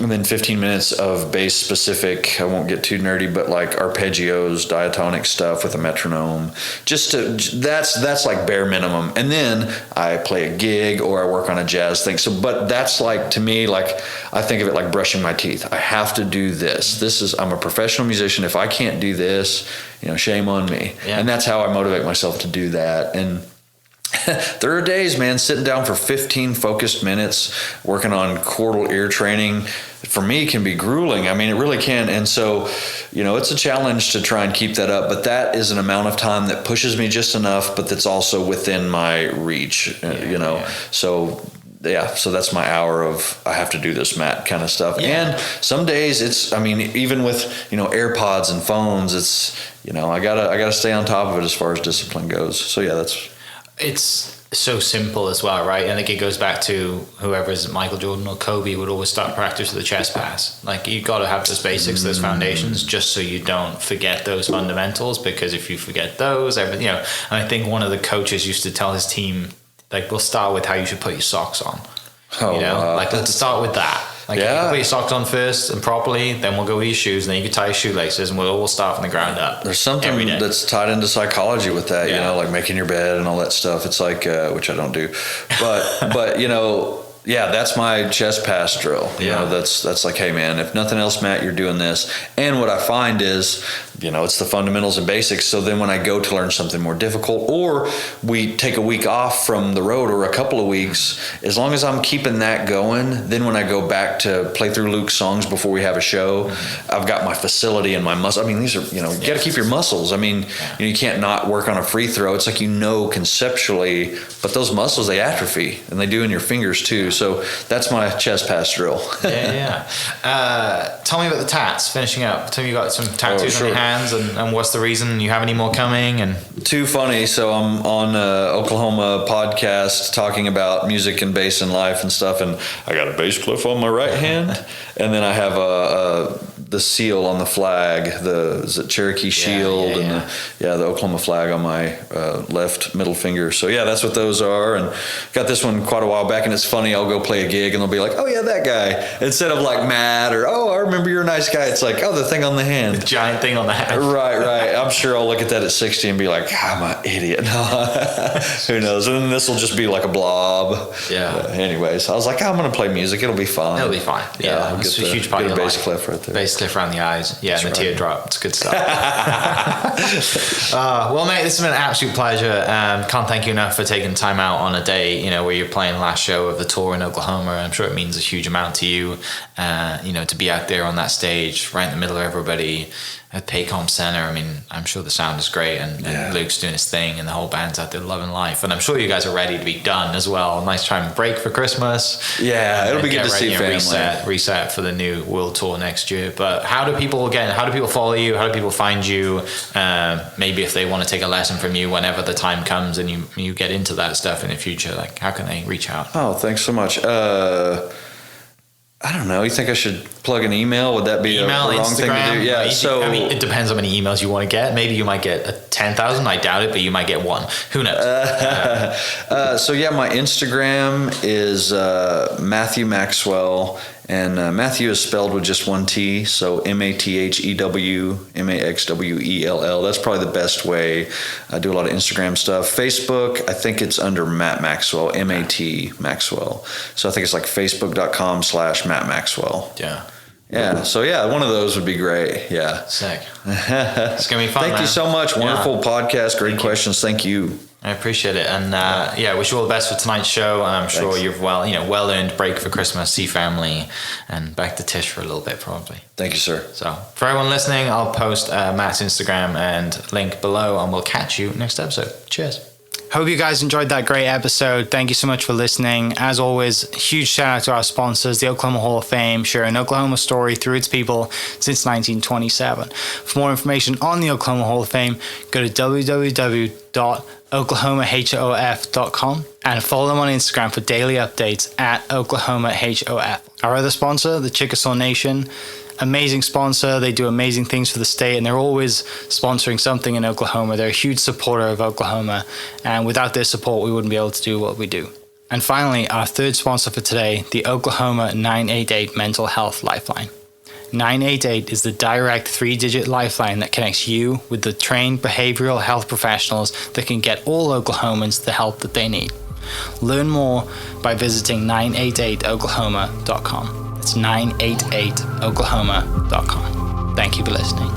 S3: and then 15 minutes of bass specific. I won't get too nerdy, but like arpeggios, diatonic stuff with a metronome. That's like bare minimum. And then I play a gig or I work on a jazz thing. So, but that's like, to me, like I think of it like brushing my teeth. I have to do this. I'm a professional musician. If I can't do this, shame on me. Yeah. And that's how I motivate myself to do that. And there are days, man, sitting down for 15 focused minutes working on chordal ear training for me can be grueling. It really can. And so, it's a challenge to try and keep that up, but that is an amount of time that pushes me just enough, but that's also within my reach, So that's my hour of I have to do this, Matt, kind of stuff. Yeah. And some days it's, even with, AirPods and phones, it's, I gotta stay on top of it as far as discipline goes. So yeah,
S2: it's so simple as well, right? I think it goes back to whoever's Michael Jordan or Kobe would always start practice with a chest pass. Like you got to have those basics, those foundations, just so you don't forget those fundamentals. Because if you forget those, everything, and I think one of the coaches used to tell his team, like, we'll start with how you should put your socks on. Let's start with that. Like, you put your socks on first and properly, then we'll go with your shoes, and then you can tie your shoelaces, and we'll start from the ground up.
S3: There's something that's tied into psychology with that, like making your bed and all that stuff. It's like, which I don't do, but Yeah, that's my chest pass drill. You know, that's like, hey man, if nothing else, Matt, you're doing this. And what I find is, you know, it's the fundamentals and basics. So then when I go to learn something more difficult, or we take a week off from the road or a couple of weeks, as long as I'm keeping that going, then when I go back to play through Luke's songs before we have a show, I've got my facility and my muscle. I mean, these are, you know, you got to keep your muscles. I mean, you know, you can't not work on a free throw. It's like, you know, conceptually, but those muscles, they atrophy, and they do in your fingers too. So that's my chest pass drill.
S2: Tell me about the tats, finishing up. Tell me you got some tattoos on your hands, and what's the reason? You have any more coming? And
S3: too funny. So I'm on Oklahoma podcast talking about music and bass and life and stuff, and I got a bass cliff on my right hand, and then I have the seal on the flag, the Cherokee shield, and the Oklahoma flag on my left middle finger. So yeah, that's what those are. And got this one quite a while back, and it's funny, I'll go play a gig and they'll be like, oh yeah, that guy, instead of like Matt, or oh, I remember you're a nice guy, it's like, oh, the thing on the hand,
S2: the giant thing on the hand.
S3: Right. I'm sure I'll look at that at 60 and be like, I'm an idiot. Who knows? And then this will just be like a blob. Anyways, I was like, I'm going to play music. It'll be fun.
S2: It'll be fine. Yeah, it's a huge part of your
S3: bass
S2: life.
S3: cliff right there.
S2: Bass cliff around the eyes. Yeah, that's and the teardrop. It's good stuff. Well, mate, this has been an absolute pleasure. Can't thank you enough for taking time out on a day, you know, where you're playing the last show of the tour in Oklahoma. I'm sure it means a huge amount to you, you know, to be out there on that stage, right in the middle of everybody at Paycom Center. I mean, I'm sure the sound is great, and Luke's doing his thing, and the whole band's out there loving life. And I'm sure you guys are ready to be done as well. Nice try and break for Christmas.
S3: Yeah, it'll be good to see family.
S2: Reset for the new world tour next year. But how do people follow you? How do people find you? Maybe if they want to take a lesson from you whenever the time comes and you get into that stuff in the future, like how can they reach out?
S3: Oh, thanks so much. I don't know. You think I should plug an email? Would that be a wrong
S2: Instagram,
S3: thing to do? Yeah.
S2: So I mean, it depends how many emails you want to get. Maybe you might get 10,000. I doubt it, but you might get one. Who knows?
S3: So yeah, my Instagram is Matthew Maxwell, and Matthew is spelled with just one T. So MatheWMaxwell. That's probably the best way. I do a lot of Instagram stuff. Facebook, I think it's under Mat Maxwell, MAT Maxwell. So I think it's like facebook.com/Mat Maxwell. Yeah. So yeah, one of those would be great. Yeah.
S2: Sick. It's gonna be fun.
S3: Thank you so much. Wonderful podcast. Great questions. Thank you.
S2: I appreciate it, and wish you all the best for tonight's show. And I'm sure you've well earned break for Christmas, see family, and back to Tish for a little bit probably.
S3: Thank you, sir.
S2: So for everyone listening, I'll post Matt's Instagram and link below, and we'll catch you next episode. Cheers. Hope you guys enjoyed that great episode. Thank you so much for listening. As always, huge shout out to our sponsors, the Oklahoma Hall of Fame, sharing Oklahoma story through its people since 1927. For more information on the Oklahoma Hall of Fame, go to www.oklahomahof.com and follow them on Instagram for daily updates at OklahomaHOF. Our other sponsor, the Chickasaw Nation, amazing sponsor. They do amazing things for the state, and they're always sponsoring something in Oklahoma. They're a huge supporter of Oklahoma, and without their support, we wouldn't be able to do what we do. And finally, our third sponsor for today, the Oklahoma 988 Mental Health Lifeline. 988 is the direct 3-digit lifeline that connects you with the trained behavioral health professionals that can get all Oklahomans the help that they need. Learn more by visiting 988oklahoma.com. It's 988oklahoma.com. Thank you for listening.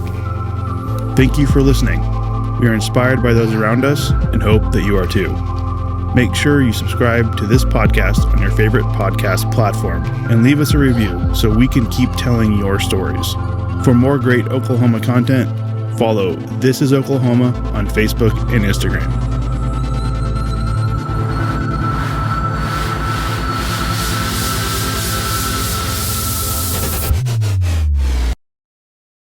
S1: Thank you for listening. We are inspired by those around us and hope that you are too. Make sure you subscribe to this podcast on your favorite podcast platform and leave us a review so we can keep telling your stories. For more great Oklahoma content, follow This Is Oklahoma on Facebook and Instagram.